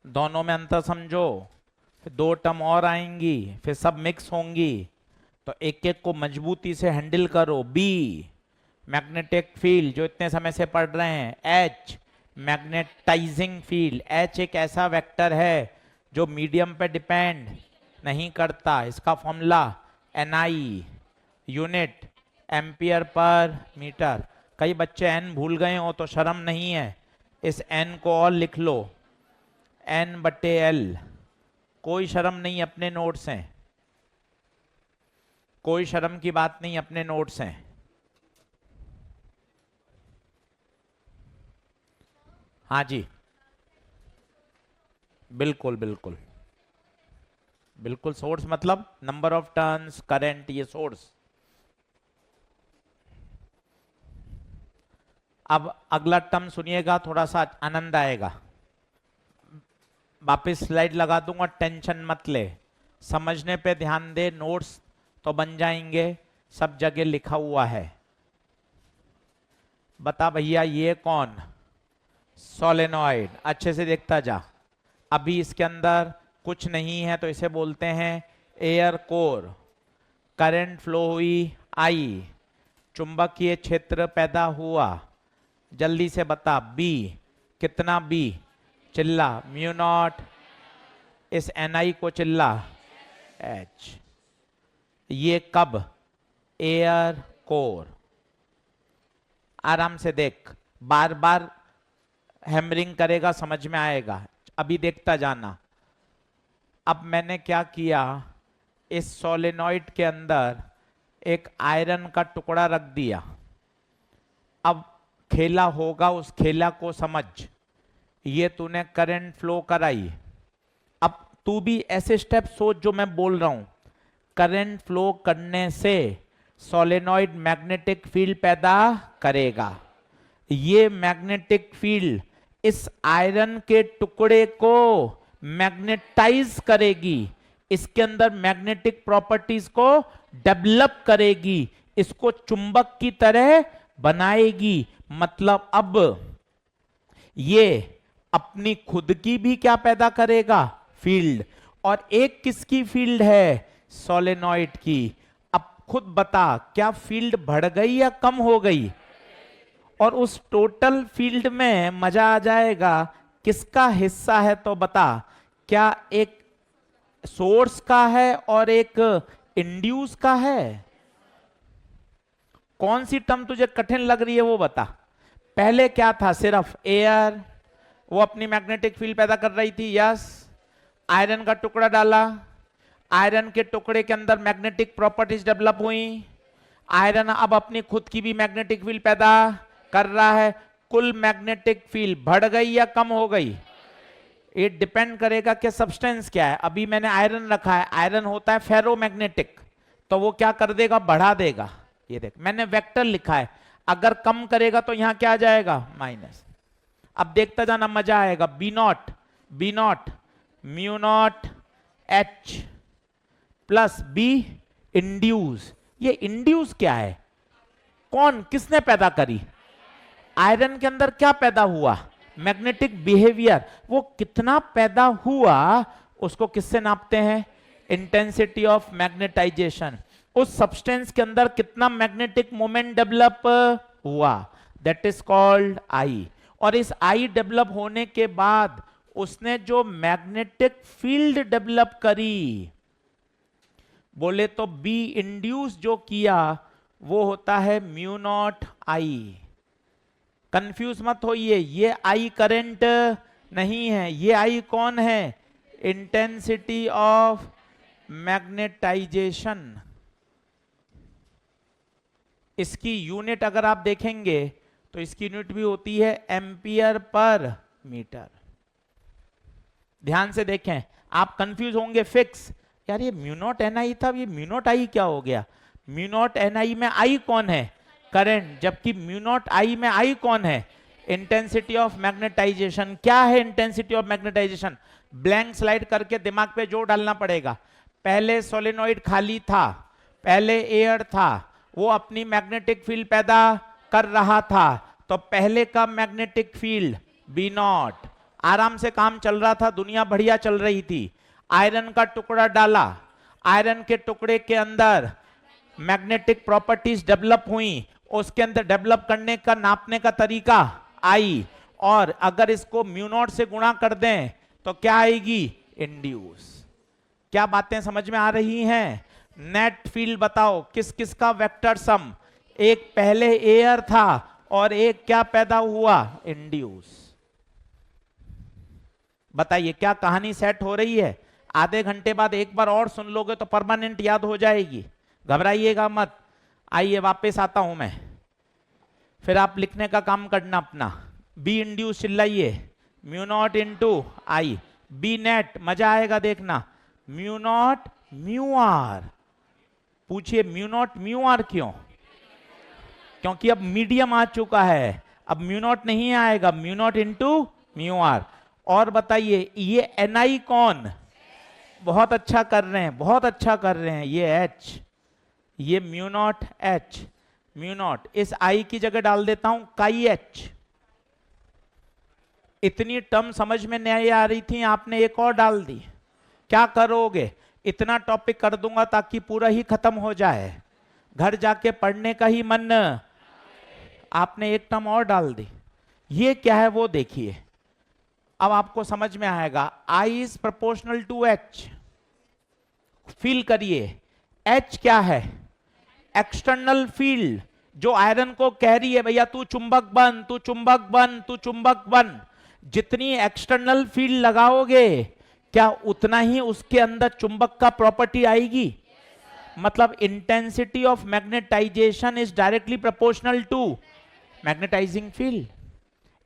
दोनों में अंतर समझो, फिर 2 टर्म और आएंगी, फिर सब मिक्स होंगी, तो एक एक को मजबूती से हैंडल करो। बी मैग्नेटिक फील्ड, जो इतने समय से पढ़ रहे हैं। H magnetising field. एच एक ऐसा वेक्टर है जो मीडियम पे डिपेंड नहीं करता। इसका formula NI, unit ampere per metre. कई बच्चे एन भूल गए हो तो शर्म नहीं है, इस एन को और लिख लो, N/L। कोई शर्म नहीं, अपने नोट्स हैं, कोई शर्म की बात नहीं, अपने नोट्स हैं। हाँ जी, बिल्कुल बिल्कुल बिल्कुल। सोर्स मतलब नंबर ऑफ टर्न्स, करंट, ये सोर्स। अब अगला टर्म सुनिएगा, थोड़ा सा आनंद आएगा। वापिस स्लाइड लगा दूंगा, टेंशन मत ले, समझने पे ध्यान दे, नोट्स तो बन जाएंगे, सब जगह लिखा हुआ है। बता भैया ये कौन, सोलेनॉइड। अच्छे से देखता जा, अभी इसके अंदर कुछ नहीं है तो इसे बोलते हैं एयर कोर। करंट फ्लो हुई आई, चुंबकीय क्षेत्र पैदा हुआ। जल्दी से बता, बी कितना, बी चिल्ला म्यू नॉट, इस Ni को चिल्ला H। ये कब? Air core. आराम से देख, बार बार हैमरिंग करेगा समझ में आएगा, अभी देखता जाना। अब मैंने क्या किया, इस सोलेनॉइड के अंदर एक आयरन का टुकड़ा रख दिया। अब खेला होगा, उस खेला को समझ। ये तूने करंट फ्लो कराई, अब तू भी ऐसे स्टेप सोच जो मैं बोल रहा हूं। करंट फ्लो करने से सोलेनॉइड मैग्नेटिक फील्ड पैदा करेगा। ये मैग्नेटिक फील्ड इस आयरन के टुकड़े को मैग्नेटाइज करेगी, इसके अंदर मैग्नेटिक प्रॉपर्टीज को डेवलप करेगी, इसको चुंबक की तरह बनाएगी। मतलब अब ये अपनी खुद की भी क्या पैदा करेगा? फील्ड। और एक किसकी फील्ड है? सोलेनॉइड की। अब खुद बता, क्या फील्ड बढ़ गई या कम हो गई? और उस टोटल फील्ड में मजा आ जाएगा, किसका हिस्सा है तो बता। क्या एक सोर्स का है और एक इंड्यूस का है? कौन सी टर्म तुझे कठिन लग रही है वो बता। पहले क्या था? सिर्फ एयर, वो अपनी मैग्नेटिक फील्ड पैदा कर रही थी, यस। आयरन का टुकड़ा डाला, आयरन के टुकड़े के अंदर मैग्नेटिक प्रॉपर्टीज डेवलप हुई। आयरन अब अपनी खुद की भी मैग्नेटिक फील्ड पैदा कर रहा है। कुल मैग्नेटिक फील्ड बढ़ गई या कम हो गई? ये डिपेंड करेगा कि सब्सटेंस क्या है। अभी मैंने आयरन रखा है, आयरन होता है फेरोमैग्नेटिक, तो वो क्या कर देगा? बढ़ा देगा। ये देख, मैंने वेक्टर लिखा है, अगर कम करेगा तो यहां क्या आ जाएगा? माइनस। अब देखता जाना, मजा आएगा। B naught mu naught H plus B induce. ये इंड्यूस क्या है? कौन, किसने पैदा करी? आयरन के अंदर क्या पैदा हुआ? Magnetic behaviour. वो कितना पैदा हुआ उसको किससे नापते हैं? Intensity of magnetisation. उस सब्सटेंस के अंदर कितना मैग्नेटिक मोमेंट डेवलप हुआ, दैट इज कॉल्ड आई। और इस आई डेवलप होने के बाद उसने जो मैग्नेटिक फील्ड डेवलप करी, बोले तो बी इंड्यूस जो किया वो होता है म्यू नॉट आई। कंफ्यूज मत होइए, ये आई करंट नहीं है, ये आई कौन है? Intensity of magnetisation. इसकी यूनिट अगर आप देखेंगे तो इसकी यूनिट भी होती है एम्पियर पर मीटर। ध्यान से देखें, आप कंफ्यूज होंगे। फिक्स, यार ये म्यू नॉट एन आई था, ये म्यू नॉट आई क्या हो गया? म्यू नॉट एन आई में आई कौन है? करंट। जबकि म्यू नॉट आई में आई कौन है? Intensity of magnetisation. क्या है intensity of magnetisation? Blank slide करके दिमाग पे जोर डालना पड़ेगा। पहले सोलेनॉइड खाली था, पहले एयर था, वो अपनी मैग्नेटिक फील्ड पैदा कर रहा था, तो पहले का मैग्नेटिक फील्ड बी नॉट। आराम से काम चल रहा था, दुनिया बढ़िया चल रही थी। आयरन का टुकड़ा डाला, आयरन के टुकड़े के अंदर मैग्नेटिक प्रॉपर्टीज डेवलप हुई, उसके अंदर डेवलप करने का नापने का तरीका आई। और अगर इसको म्यू नॉट से गुणा कर दें तो क्या आएगी? इंड्यूस। क्या बातें समझ में आ रही हैं? नेट फील्ड बताओ, किस किस का वेक्टर सम? एक पहले एयर था और एक क्या पैदा हुआ? इंड्यूस। बताइए, क्या कहानी सेट हो रही है? आधे घंटे बाद एक बार और सुन लोगे तो परमानेंट याद हो जाएगी, घबराइएगा मत। आइए वापस आता हूं मैं, फिर आप लिखने का काम करना अपना। बी इंड्यूस चिल्लाइए, mu naught into I. B net, मजा आएगा देखना, म्यू नॉट म्यू आर। पूछिए म्यू नॉट म्यू आर क्यों? क्योंकि अब मीडियम आ चुका है, अब म्यू नॉट नहीं आएगा, mu naught into mu R. और बताइए ये एन आई कौन? बहुत अच्छा कर रहे हैं, बहुत अच्छा कर रहे हैं। ये एच, ये mu naught H, mu not इस आई की जगह डाल देता हूं काई एच। इतनी टर्म समझ में नहीं आ रही थी, आपने एक और डाल दी। क्या करोगे? इतना टॉपिक कर दूंगा ताकि पूरा ही खत्म हो जाए, घर जाके पढ़ने का ही मन। आपने एक टर्म और डाल दी। ये क्या है वो देखिए, अब आपको समझ में आएगा, I is proportional to H। Feel करिए, H क्या है? एक्सटर्नल फील्ड, जो आयरन को कह रही है भैया तू चुंबक बन, तू चुंबक बन, तू चुंबक बन। जितनी एक्सटर्नल फील्ड लगाओगे, क्या उतना ही उसके अंदर चुंबक का प्रॉपर्टी आएगी? मतलब intensity of magnetisation is directly proportional to magnetising field.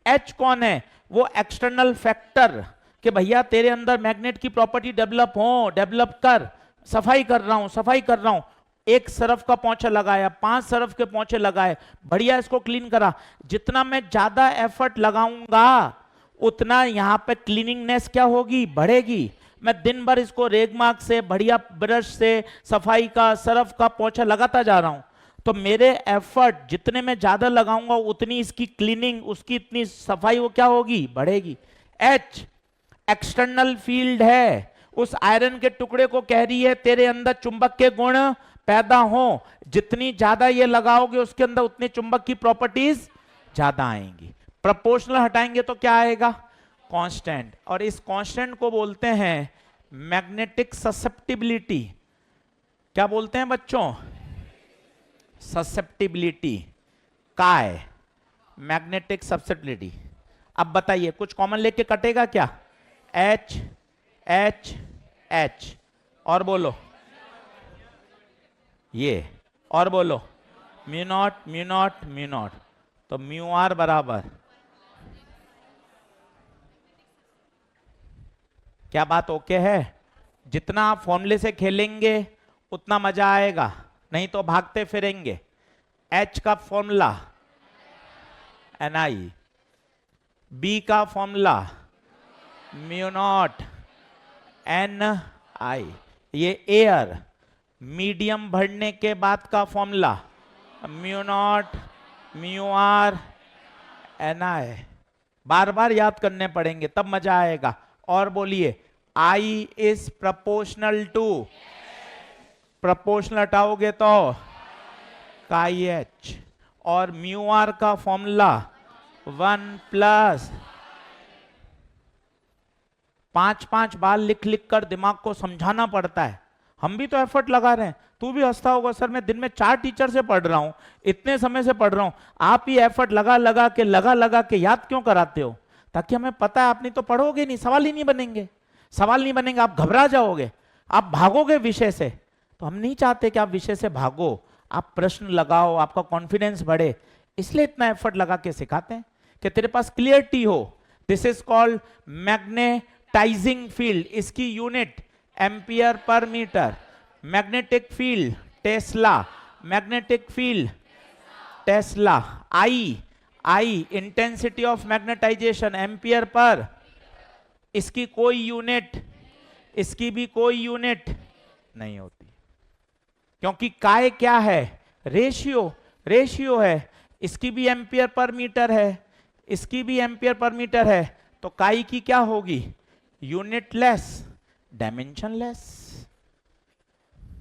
H कौन है? वो एक्सटर्नल फैक्टर कि भैया तेरे अंदर मैग्नेट की प्रॉपर्टी डेवलप हो, डेवलप कर। सफाई कर रहा हूं, सफाई कर रहा हूं। एक सरफ का पोंछा लगाया, 5 सरफ के पोंछे लगाए, बढ़िया इसको क्लीन करा। जितना मैं ज्यादा एफर्ट लगाऊंगा उतना यहां पे क्लीनिंगनेस क्या होगी? बढ़ेगी। मैं दिन भर इसको रेगमार्क से, बढ़िया ब्रश से सफाई का, सरफ का पोंछा लगाता जा रहा हूं, तो मेरे एफर्ट जितने में ज्यादा लगाऊंगा उतनी इसकी क्लीनिंग, उसकी इतनी सफाई वो क्या होगी? बढ़ेगी। H एक्सटर्नल फील्ड है, उस आयरन के टुकड़े को कह रही है तेरे अंदर चुंबक के गुण पैदा हो। जितनी ज्यादा ये लगाओगे उसके अंदर उतने चुंबक की प्रॉपर्टीज ज्यादा आएंगी। प्रोपोर्शनल हटाएंगे तो क्या आएगा? कांस्टेंट। और इस कांस्टेंट को बोलते हैं मैग्नेटिक ससेप्टिबिलिटी। क्या बोलते हैं बच्चों? ससेप्टिबिलिटी। काय मैग्नेटिक ससेप्टिबिलिटी। अब बताइए कुछ कॉमन लेके कटेगा क्या? H H H और बोलो ये, और बोलो mu naught mu naught mu not, तो म्यू आर बराबर। क्या बात ओके है? जितना आप फॉर्मूले से खेलेंगे उतना मजा आएगा, नहीं तो भागते फिरेंगे। H का फॉर्मूला Ni, B का फॉर्मूला म्यू नॉट Ni, ये एयर। मीडियम भरने के बाद का formula mu naught mu R Ni। बार बार याद करने पड़ेंगे तब मजा आएगा। और बोलिए I is proportional to, proportional हटाओगे तो काई H। और म्यू आर का फॉर्मूला 1 प्लस। 5-5 बार लिख लिख कर दिमाग को समझाना पड़ता है। हम भी तो एफर्ट लगा रहे हैं। तू भी हंसता होगा, सर मैं दिन में 4 टीचर से पढ़ रहा हूं, इतने समय से पढ़ रहा हूं, आप ही एफर्ट लगा लगा के याद क्यों कराते हो? ताकि हमें पता है आप नहीं तो पढ़ोगे नहीं, सवाल ही नहीं बनेंगे। सवाल नहीं बनेंगे, आप घबरा जाओगे, आप भागोगे विषय से। तो हम नहीं चाहते कि आप विषय से भागो, आप प्रश्न लगाओ, आपका कॉन्फिडेंस बढ़े। इसलिए इतना एफर्ट लगा के सिखाते हैं कि तेरे पास क्लियरिटी हो। This is called magnetising field. इसकी unit ampere per metre. Magnetic field tesla, magnetic field tesla. I intensity of magnetisation ampere per. इसकी कोई यूनिट, इसकी भी कोई यूनिट नहीं होती, क्योंकि काय क्या है? रेशियो, रेशियो है। इसकी भी एम्पियर पर मीटर है, इसकी भी एम्पियर पर मीटर है, तो काय की क्या होगी? Unitless, dimensionless.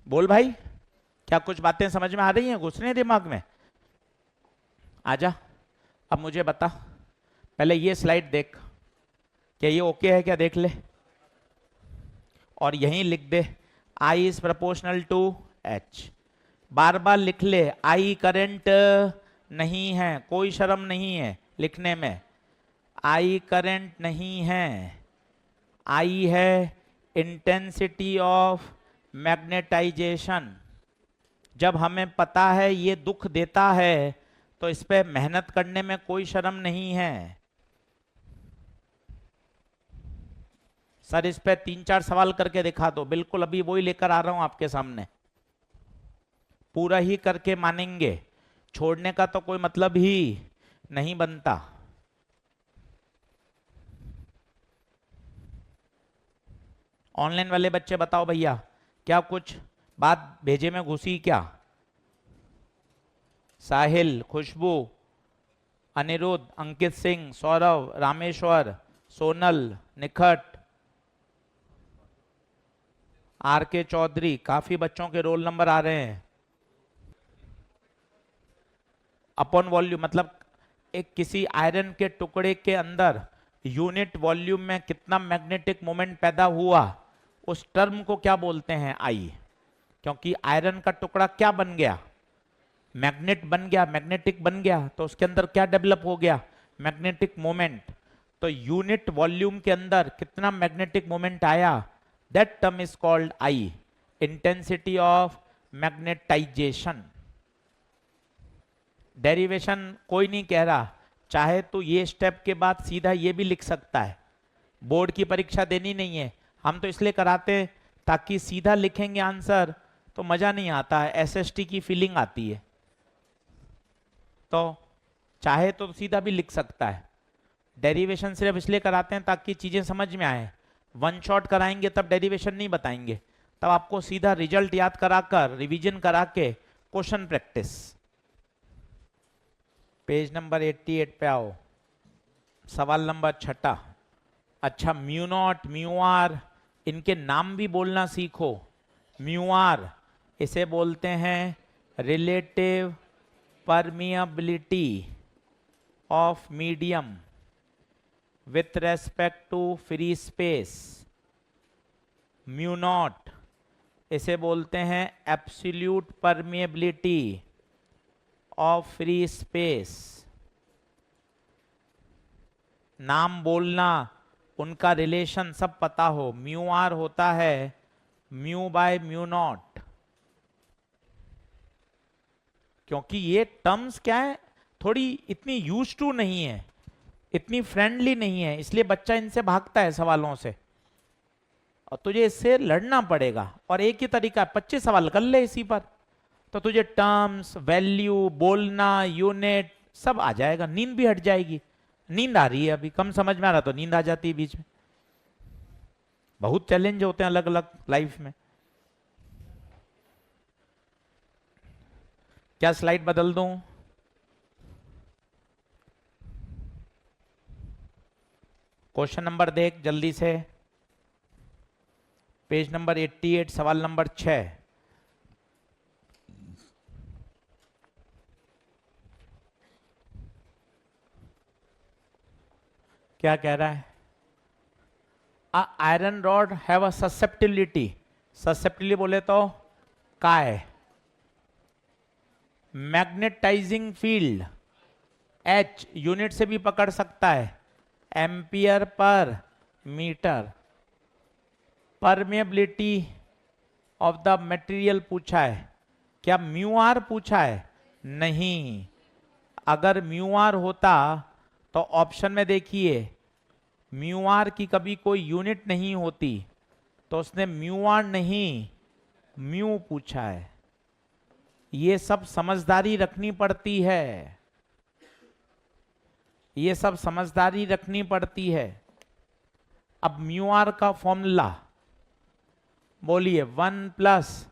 बोल भाई, क्या कुछ बातें समझ में आ रही हैं? घुस रही दिमाग में? आजा, अब मुझे बता, पहले ये स्लाइड देख, क्या ये ओके है क्या? देख ले और यहीं लिख दे I is proportional to H। बार बार लिख ले, I करंट नहीं है, कोई शर्म नहीं है लिखने में। I करंट नहीं है, I है इंटेंसिटी ऑफ मैग्नेटाइजेशन। जब हमें पता है ये दुख देता है तो इस पे मेहनत करने में कोई शर्म नहीं है। सर इस पे 3-4 सवाल करके दिखा दो। बिल्कुल अभी वही लेकर आ रहा हूं आपके सामने, पूरा ही करके मानेंगे, छोड़ने का तो कोई मतलब ही नहीं बनता। ऑनलाइन वाले बच्चे बताओ भैया, क्या कुछ बात भेजे में घुसी क्या? साहिल, खुशबू, अनिरुद्ध, अंकित सिंह, सौरव, रामेश्वर, सोनल, निखट, आर के चौधरी, काफी बच्चों के रोल नंबर आ रहे हैं। अपॉन वॉल्यूम मतलब एक किसी आयरन के टुकड़े के अंदर यूनिट वॉल्यूम में कितना मैग्नेटिक मोमेंट पैदा हुआ, उस टर्म को क्या बोलते हैं, आई। क्योंकि आयरन का टुकड़ा क्या बन गया, मैग्नेट बन गया, मैग्नेटिक बन गया, तो उसके अंदर क्या डेवलप हो गया, मैग्नेटिक मोमेंट। तो यूनिट वॉल्यूम के अंदर कितना मैग्नेटिक मोमेंट आया, that term is called I, intensity of magnetisation. Derivation कोई नहीं कह रहा, चाहे तो ये स्टेप के बाद सीधा ये भी लिख सकता है। बोर्ड की परीक्षा देनी नहीं है, हम तो इसलिए कराते हैं ताकि सीधा लिखेंगे आंसर तो मजा नहीं आता है, एसएसटी की फीलिंग आती है। तो चाहे तो सीधा भी लिख सकता है। डेरिवेशन सिर्फ इसलिए कराते हैं ताकि चीजें समझ में आए। वन शॉट कराएंगे तब डेरिवेशन नहीं बताएंगे, तब आपको सीधा रिजल्ट याद कराकर रिवीजन करा के क्वेश्चन प्रैक्टिस। पेज नंबर 88 पे आओ, सवाल नंबर 6। अच्छा, म्यू नॉट, म्यू आर, इनके नाम भी बोलना सीखो। म्यू आर इसे बोलते हैं relative permeability of medium with respect to free space. Mu naught इसे बोलते हैं absolute permeability of free space. नाम बोलना, उनका रिलेशन सब पता हो। म्यू आर होता है म्यू बाय म्यू नॉट। क्योंकि ये टर्म्स क्या है, थोड़ी इतनी यूज टू नहीं है, इतनी फ्रेंडली नहीं है, इसलिए बच्चा इनसे भागता है सवालों से, और तुझे इससे लड़ना पड़ेगा। और एक ही तरीका, 25 सवाल कर ले इसी पर, तो तुझे टर्म्स, वैल्यू, बोलना, यूनिट सब आ जाएगा, नींद भी हट जाएगी। नींद आ रही है अभी, कम समझ में आ रहा तो नींद आ जाती है बीच में। बहुत चैलेंज होते हैं अलग अलग लाइफ में। क्या स्लाइड बदल दूं? क्वेश्चन नंबर देख जल्दी से, पेज नंबर 88, सवाल नंबर 6। क्या कह रहा है? Iron rod have a susceptibility, susceptibility बोले तो क्या है, मैग्नेटाइजिंग फील्ड, एच यूनिट से भी पकड़ सकता है, ampere per metre. Permeability of the material पूछा है, क्या म्यू आर पूछा है? नहीं। अगर म्यू आर होता तो ऑप्शन में देखिए, म्यू आर की कभी कोई यूनिट नहीं होती, तो उसने म्यू आर नहीं म्यू पूछा है। ये सब समझदारी रखनी पड़ती है, ये सब समझदारी रखनी पड़ती है। अब म्यू आर का फॉर्मूला बोलिए, 1 प्लस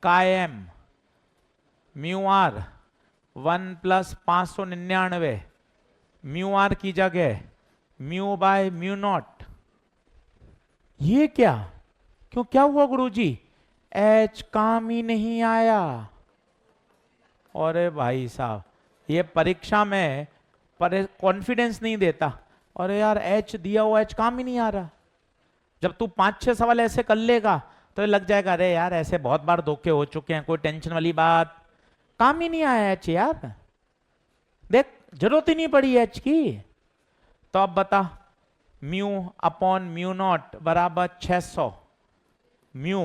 कायम mu R 1 plus 599, mu R की जगह म्यू बाय म्यू नॉट। ये क्या, क्यों, क्या हुआ गुरुजी? एच काम ही नहीं आया। अरे भाई साहब, ये परीक्षा में पर कॉन्फिडेंस नहीं देता। अरे यार, एच दिया हुआ, एच काम ही नहीं आ रहा। जब तू 5-6 सवाल ऐसे कर लेगा तो लग जाएगा, अरे यार ऐसे बहुत बार धोखे हो चुके हैं, कोई टेंशन वाली बात, काम ही नहीं आया एच यार, देख जरूरत ही नहीं पड़ी एच की। तो अब बता, म्यू अपॉन म्यू नॉट बराबर 600। म्यू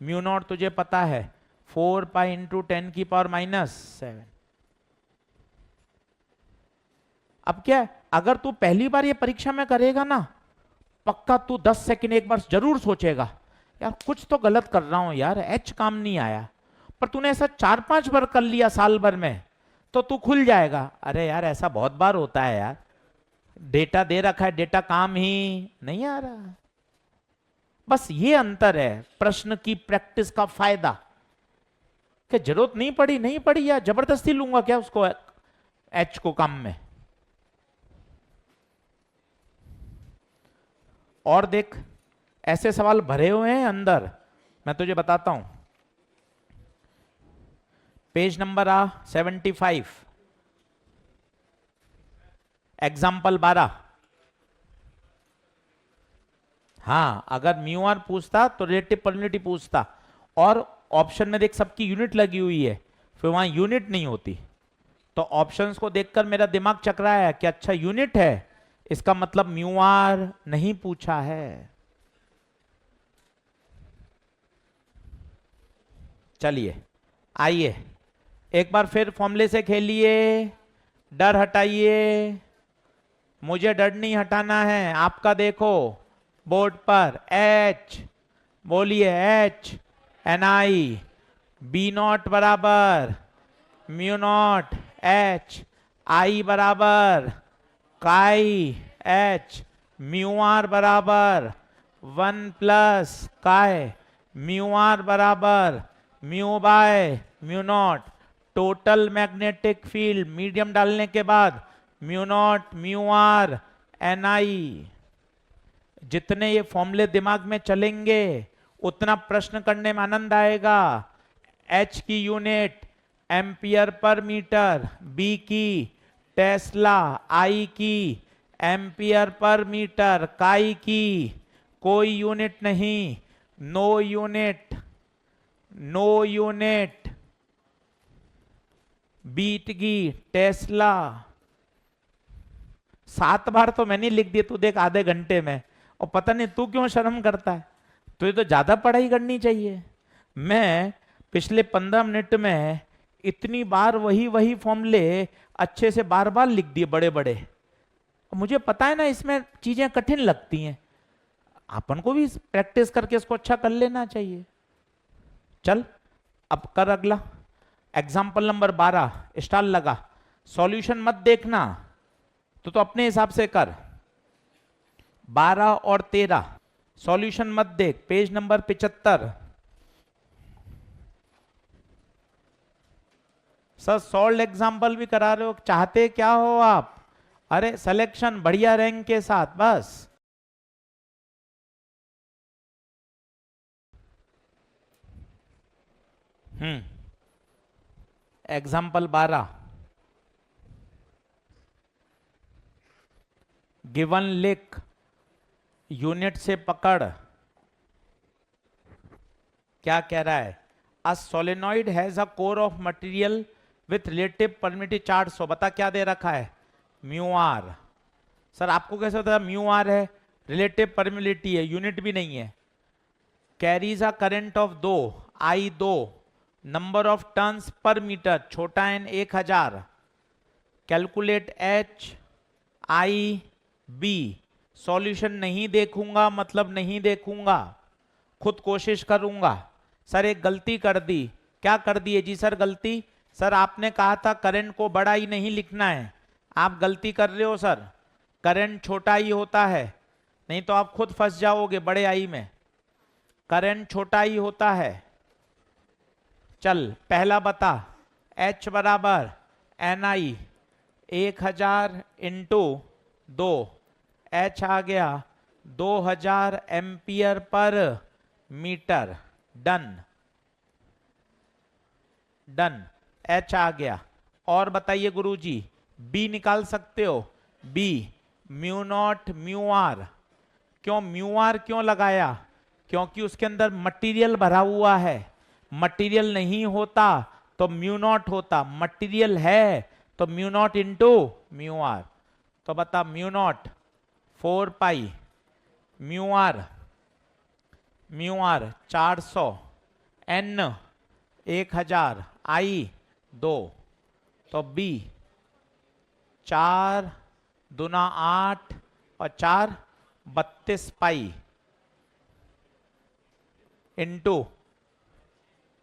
म्यू नॉट तुझे पता है 4 पाई इंटू 10 की पावर -7। अब क्या है, अगर तू पहली बार ये परीक्षा में करेगा ना, पक्का तू 10 सेकंड एक बार जरूर सोचेगा, यार कुछ तो गलत कर रहा हूं यार, एच काम नहीं आया। पर तूने ऐसा 4-5 बार कर लिया साल भर में, तो तू खुल जाएगा, अरे यार ऐसा बहुत बार होता है यार, डेटा दे रखा है, डेटा काम ही नहीं आ रहा। बस ये अंतर है प्रश्न की प्रैक्टिस का फायदा, कि जरूरत नहीं पड़ी, नहीं पड़ी यार, जबरदस्ती लूंगा क्या उसको, एच को काम में। और देख, ऐसे सवाल भरे हुए हैं अंदर, मैं तुझे बताता हूं। Page number 75, example 12। हाँ, अगर म्यू आर पूछता तो रिलेटिव परमिटिविटी पूछता, और ऑप्शन में देख सबकी यूनिट लगी हुई है, फिर वहां यूनिट नहीं होती। तो ऑप्शंस को देखकर मेरा दिमाग चकराया कि अच्छा यूनिट है, इसका मतलब म्यू आर नहीं पूछा है। चलिए आइए एक बार फिर फॉर्मूले से खेलिए, डर हटाइए, मुझे डर नहीं हटाना है आपका। देखो बोर्ड पर H, बोलिए H N I B naught बराबर म्यू नॉट H, आई बराबर काई H, म्यू आर बराबर 1 प्लस काय, म्यू आर बराबर mu by mu naught. Total magnetic field medium डालने के बाद mu naught mu R N I. जितने ये फॉर्मूले दिमाग में चलेंगे उतना प्रश्न करने में आनंद आएगा। H की unit ampere per metre, B की टेस्ला, I की एम्पियर पर मीटर, काई की कोई यूनिट नहीं, नो यूनिट, नो यूनिट, बीट की टेस्ला। 7 बार तो मैंने लिख दिया, तू देख आधे घंटे में, और पता नहीं तू क्यों शर्म करता है, तुझे तो ज्यादा पढ़ाई करनी चाहिए। मैं पिछले 15 मिनट में इतनी बार वही वही फॉर्मूले अच्छे से बार बार लिख दिए बड़े बड़े। मुझे पता है ना इसमें चीजें कठिन लगती हैं, अपन को भी प्रैक्टिस करके इसको अच्छा कर लेना चाहिए। चल अब कर अगला एग्जाम्पल नंबर 12, स्टार लगा। सॉल्यूशन मत देखना, तो अपने हिसाब से कर। 12 और 13 सॉल्यूशन मत देख, page number 75। Sir solve example भी करा रहे हो, चाहते क्या हो आप? अरे सिलेक्शन बढ़िया रैंक के साथ बस। एग्जाम्पल 12, गिवन लिख, यूनिट से पकड़। क्या कह रहा है? A solenoid has a core of material with relative permittivity charge 100। बता क्या दे रखा है? Mu R. सर आपको कैसे पता म्यू आर है? रिलेटिव परमिटिविटी है, यूनिट भी नहीं है। Carries a current of 2 I 2, number of turns per metre छोटा n 1000। Calculate H I B. Solution नहीं देखूंगा मतलब नहीं देखूंगा, खुद कोशिश करूंगा। सर एक गलती कर दी। क्या कर दी है जी सर गलती? सर आपने कहा था करंट को बड़ा ही नहीं लिखना है, आप गलती कर रहे हो सर। करंट छोटा ही होता है, नहीं तो आप खुद फंस जाओगे बड़े आई में। करंट छोटा ही होता है। चल पहला बता, H बराबर एन आई 1000 इंटू 2, H आ गया 2000 ampere per metre. Done done, H आ गया। और बताइए गुरुजी, B निकाल सकते हो? B mu naught mu R. क्यों म्यू आर क्यों लगाया? क्योंकि उसके अंदर मटेरियल भरा हुआ है। मटेरियल नहीं होता तो म्यू नॉट होता, मटेरियल है तो mu naught into mu R. तो बता mu naught 4 pi mu R 400, N 1000, I 2, तो बी 4 दूना 8 और 4 32 पाई इंटू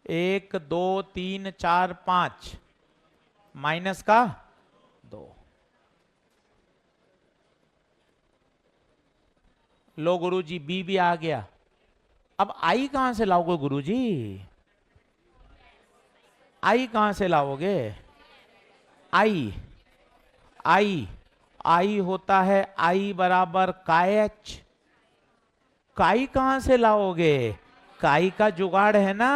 1 2 3 4 5 माइनस का 2। लो गुरुजी बी भी आ गया। अब आई कहां से लाओगे गुरुजी? आई कहां से लाओगे? आई आई आई होता है आई बराबर काय एच। काई कहां से लाओगे? काई का जुगाड़ है ना।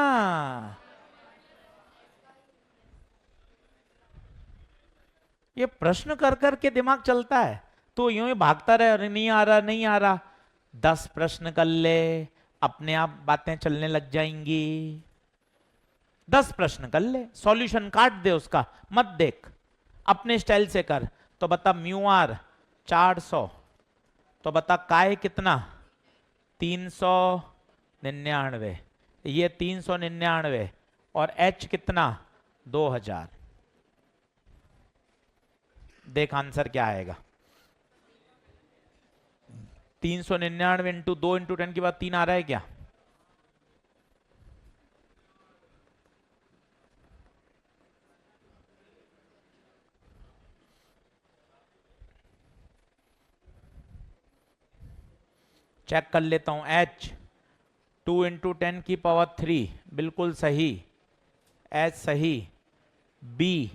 ये प्रश्न कर कर के दिमाग चलता है, तो यूं ही भागता रहे, अरे नहीं आ रहा नहीं आ रहा। 10 प्रश्न कर ले, अपने आप बातें चलने लग जाएंगी। 10 प्रश्न कर ले, सॉल्यूशन काट दे उसका, मत देख, अपने स्टाइल से कर। तो बता म्यू आर 400, तो बता काय कितना 399, ये 399, और एच कितना 2000। देख आंसर क्या आएगा। 399 इंटू 2 इंटू 10 के बाद 3 आ रहा है क्या? चेक कर लेता हूं। एच 2 इंटू 10 की पावर 3 बिल्कुल सही, एच सही। बी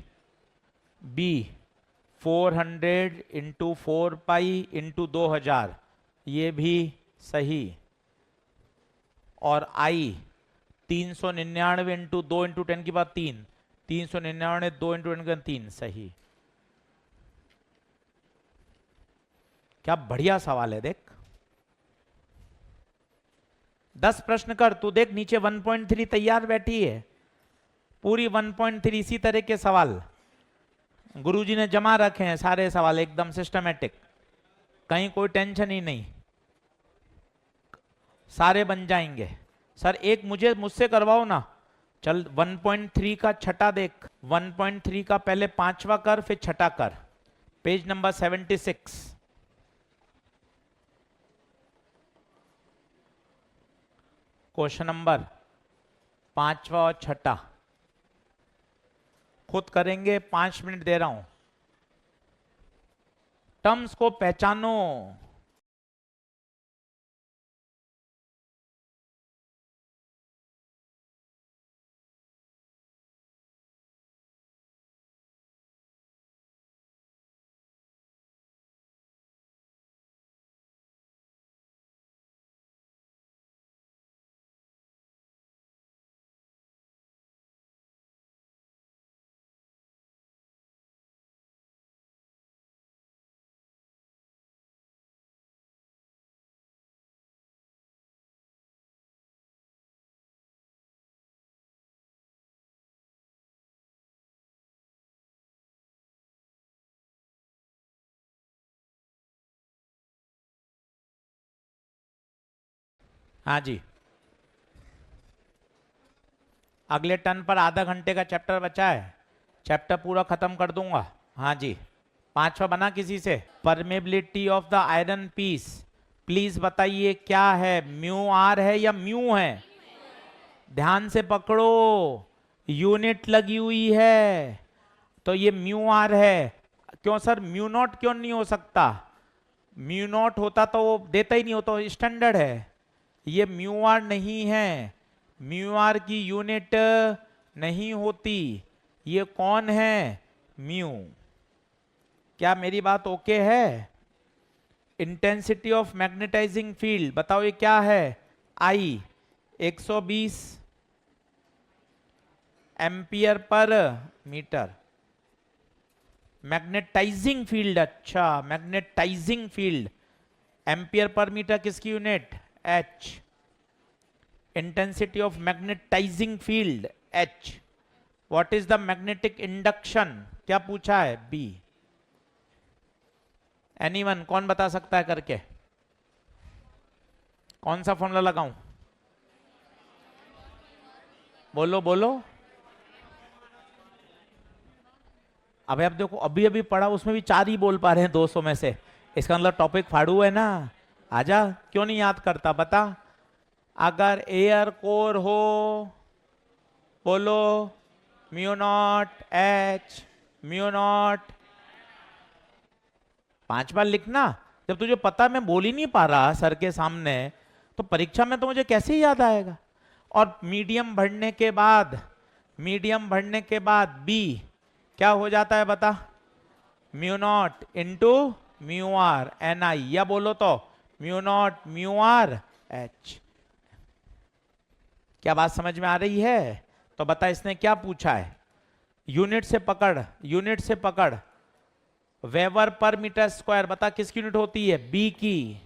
400 इंटू 4 पाई इंटू 2000 ये भी सही। और आई 399 इंटू 2 इंटू 10 की बात 3, 399 2 इंटू 10 का 3 सही। क्या बढ़िया सवाल है। देख 10 प्रश्न कर, तू देख नीचे 1.3 तैयार बैठी है, पूरी 1.3 इसी तरह के सवाल गुरुजी ने जमा रखे हैं, सारे सवाल एकदम सिस्टमेटिक, कहीं कोई टेंशन ही नहीं, सारे बन जाएंगे। सर एक मुझसे करवाओ ना। चल 1.3 का छठा देख, 1.3 का पहले पांचवा कर फिर छठा कर, पेज नंबर 76। क्वेश्चन नंबर पांचवा और छठा खुद करेंगे, 5 मिनट दे रहा हूं। टर्म्स को पहचानो। हाँ जी, अगले टर्न पर आधा घंटे का चैप्टर बचा है, चैप्टर पूरा खत्म कर दूंगा। हाँ जी, पांचवा बना किसी से। Permeability of the iron piece, please बताइए क्या है, म्यू आर है या म्यू है? ध्यान से पकड़ो, यूनिट लगी हुई है, तो ये म्यू आर है। क्यों सर म्यू नॉट क्यों नहीं हो सकता? म्यू नॉट होता तो वो देता ही नहीं, होता स्टैंडर्ड है। ये म्यू आर नहीं है, म्यू आर की यूनिट नहीं होती। ये कौन है? म्यू। क्या मेरी बात ओके है? इंटेंसिटी ऑफ मैग्नेटाइजिंग फील्ड बताओ ये क्या है? I 120 ampere per metre. Magnetising field, अच्छा magnetising field, ampere per metre किसकी unit? H. Intensity of magnetising field H. What is the magnetic induction, क्या पूछा है? बी। एनीवन, कौन बता सकता है करके? कौन सा फॉर्मूला लगाऊं? बोलो बोलो। अबे अब देखो, अभी अभी पढ़ा उसमें भी 4 ही बोल पा रहे हैं 200 में से, इसका मतलब टॉपिक फाड़ू है ना। आजा, क्यों नहीं याद करता बता। अगर एयर कोर हो, बोलो mu naught H, mu not. 5 बार लिखना, जब तुझे पता मैं बोल ही नहीं पा रहा सर के सामने, तो परीक्षा में तो मुझे कैसे ही याद आएगा। और मीडियम भरने के बाद, मीडियम भरने के बाद बी क्या हो जाता है बता? Mu naught into mu R N I, या बोलो तो mu naught mu R H. क्या बात समझ में आ रही है? तो बता इसने क्या पूछा है। यूनिट से पकड़, यूनिट से पकड़। वेबर पर मीटर स्क्वायर, बता किसकी यूनिट होती है? बी की।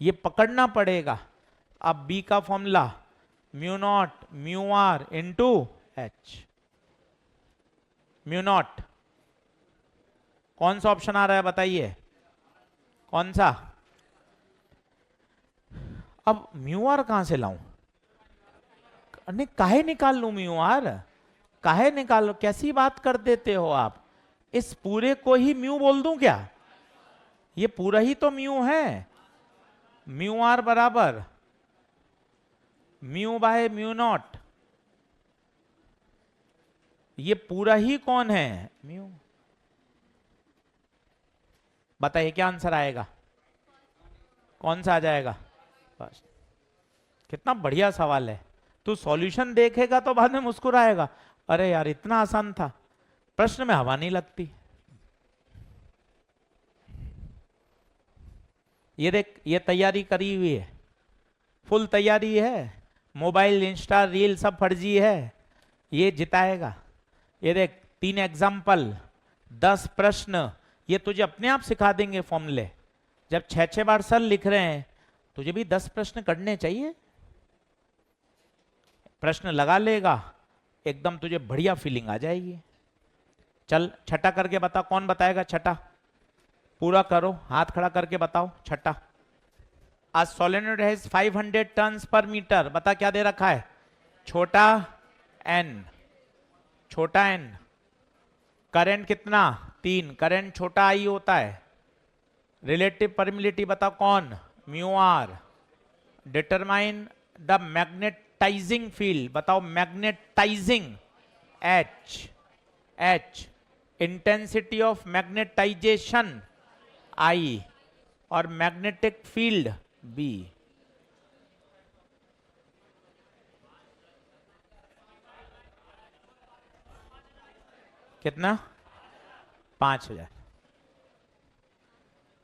ये पकड़ना पड़ेगा। अब B का formula mu naught mu R into H. Mu naught कौन सा ऑप्शन आ रहा है बताइए, कौन सा? अब म्यू आर कहां से लाऊं? नहीं, काहे निकाल लूं म्यू आर? काहे निकाल लो? कैसी बात कर देते हो आप? इस पूरे को ही म्यू बोल दूं क्या? ये पूरा ही तो म्यू है। म्यू आर बराबर म्यू बाय म्यू नॉट। ये पूरा ही कौन है? म्यू। बताइए क्या आंसर आएगा, कौन सा आ जाएगा? बस, कितना बढ़िया सवाल है। तू सॉल्यूशन देखेगा तो बाद में मुस्कुराएगा, अरे यार इतना आसान था, प्रश्न में हवा नहीं लगती। ये देख, ये तैयारी करी हुई है, फुल तैयारी है। मोबाइल, इंस्टा, रील सब फर्जी है, ये जिताएगा। ये देख 3 एग्जाम्पल, 10 प्रश्न, ये तुझे अपने आप सिखा देंगे फॉर्मूले। जब 6-6 बार सर लिख रहे हैं, तुझे भी 10 प्रश्न करने चाहिए। प्रश्न लगा लेगा, एकदम तुझे बढ़िया फीलिंग आ जाएगी। चल छठा करके बता, कौन बताएगा छठा? पूरा करो, हाथ खड़ा करके बताओ छठा। A solenoid has 500 turns per metre. बता क्या दे रखा है? छोटा n, छोटा n। करंट कितना? 3। करंट छोटा आई होता है। रिलेटिव परमिलिटी बता कौन? Mu R. Determine the magnetising field, बताओ magnetising H। H। Intensity of magnetisation I और मैग्नेटिक फील्ड B। कितना? 5000।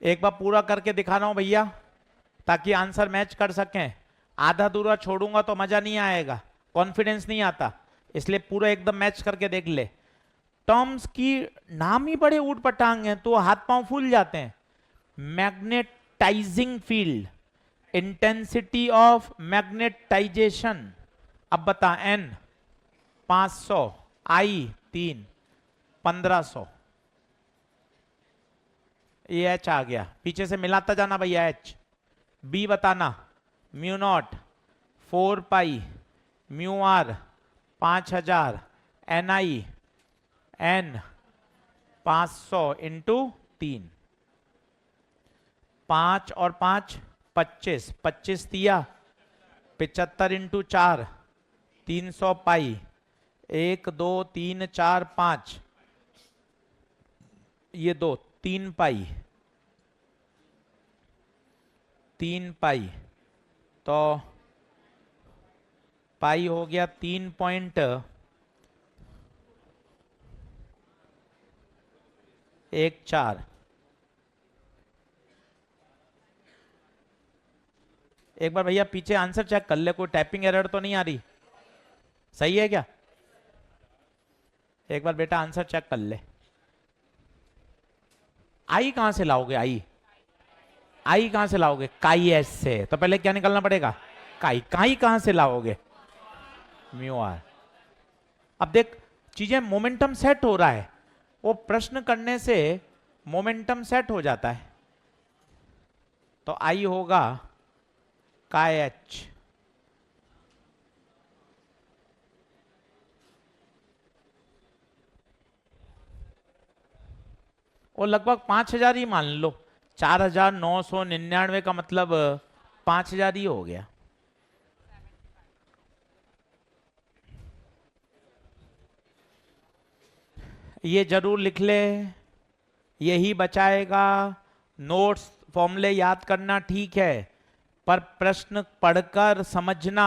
एक बार पूरा करके दिखा रहा हूं भैया, ताकि आंसर मैच कर सकें। आधा अधूरा छोड़ूंगा तो मजा नहीं आएगा, कॉन्फिडेंस नहीं आता, इसलिए पूरा एकदम मैच करके देख ले। टर्म्स की नाम ही बड़े ऊट पटांग हैं तो हाथ पांव फूल जाते हैं। Magnetising field, intensity of magnetisation. अब बता, N 500, I 3, 1500। ये H आ गया, पीछे से मिलाता जाना भैया। H। B बताना, mu naught 4 pi mu R 5000 NI N 500 into 3। 5 और 5 25, 25 दिया 75 इंटू 4 300 पाई। 1 2 3 4 5, ये 2 3 पाई, 3 पाई, तो पाई हो गया 3.14। एक बार भैया पीछे आंसर चेक कर ले, कोई टाइपिंग एरर तो नहीं आ रही? सही है क्या? एक बार बेटा आंसर चेक कर ले। आई कहां से लाओगे? आई, आई कहां से लाओगे? काई एस से। तो पहले क्या निकलना पड़ेगा? काई। काई कहां से लाओगे? Mu R. अब देख, चीजें मोमेंटम सेट हो रहा है, वो प्रश्न करने से मोमेंटम सेट हो जाता है। तो आई होगा काय एच। और लगभग 5000 ही मान लो, 4999 का मतलब 5000 ही हो गया। ये जरूर लिख ले, यही बचाएगा। नोट्स फॉर्मूले याद करना ठीक है, पर प्रश्न पढ़कर समझना।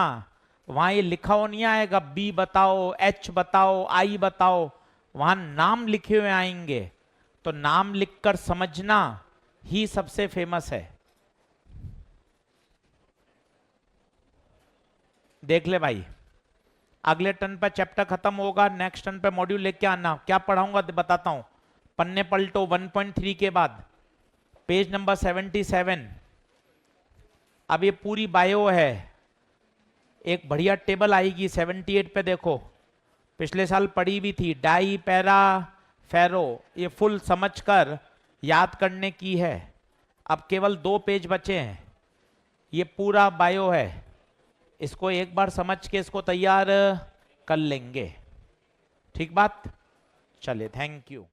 वहां ये लिखा हुआ नहीं आएगा बी बताओ, एच बताओ, आई बताओ, वहां नाम लिखे हुए आएंगे। तो नाम लिखकर समझना ही सबसे फेमस है। देख ले भाई, अगले टर्न पर चैप्टर खत्म होगा, नेक्स्ट टर्न पे मॉड्यूल लेके आना। क्या पढ़ाऊंगा बताता हूं। पन्ने पलटो 1.3 के बाद पेज नंबर 77। अब ये पूरी बायो है, एक बढ़िया टेबल आएगी 78 पे, देखो पिछले साल पढ़ी भी थी, डाई पैरा फेरो, ये फुल समझकर याद करने की है। अब केवल 2 पेज बचे हैं, ये पूरा बायो है, इसको एक बार समझ के इसको तैयार कर लेंगे। ठीक बात, चलिए थैंक यू।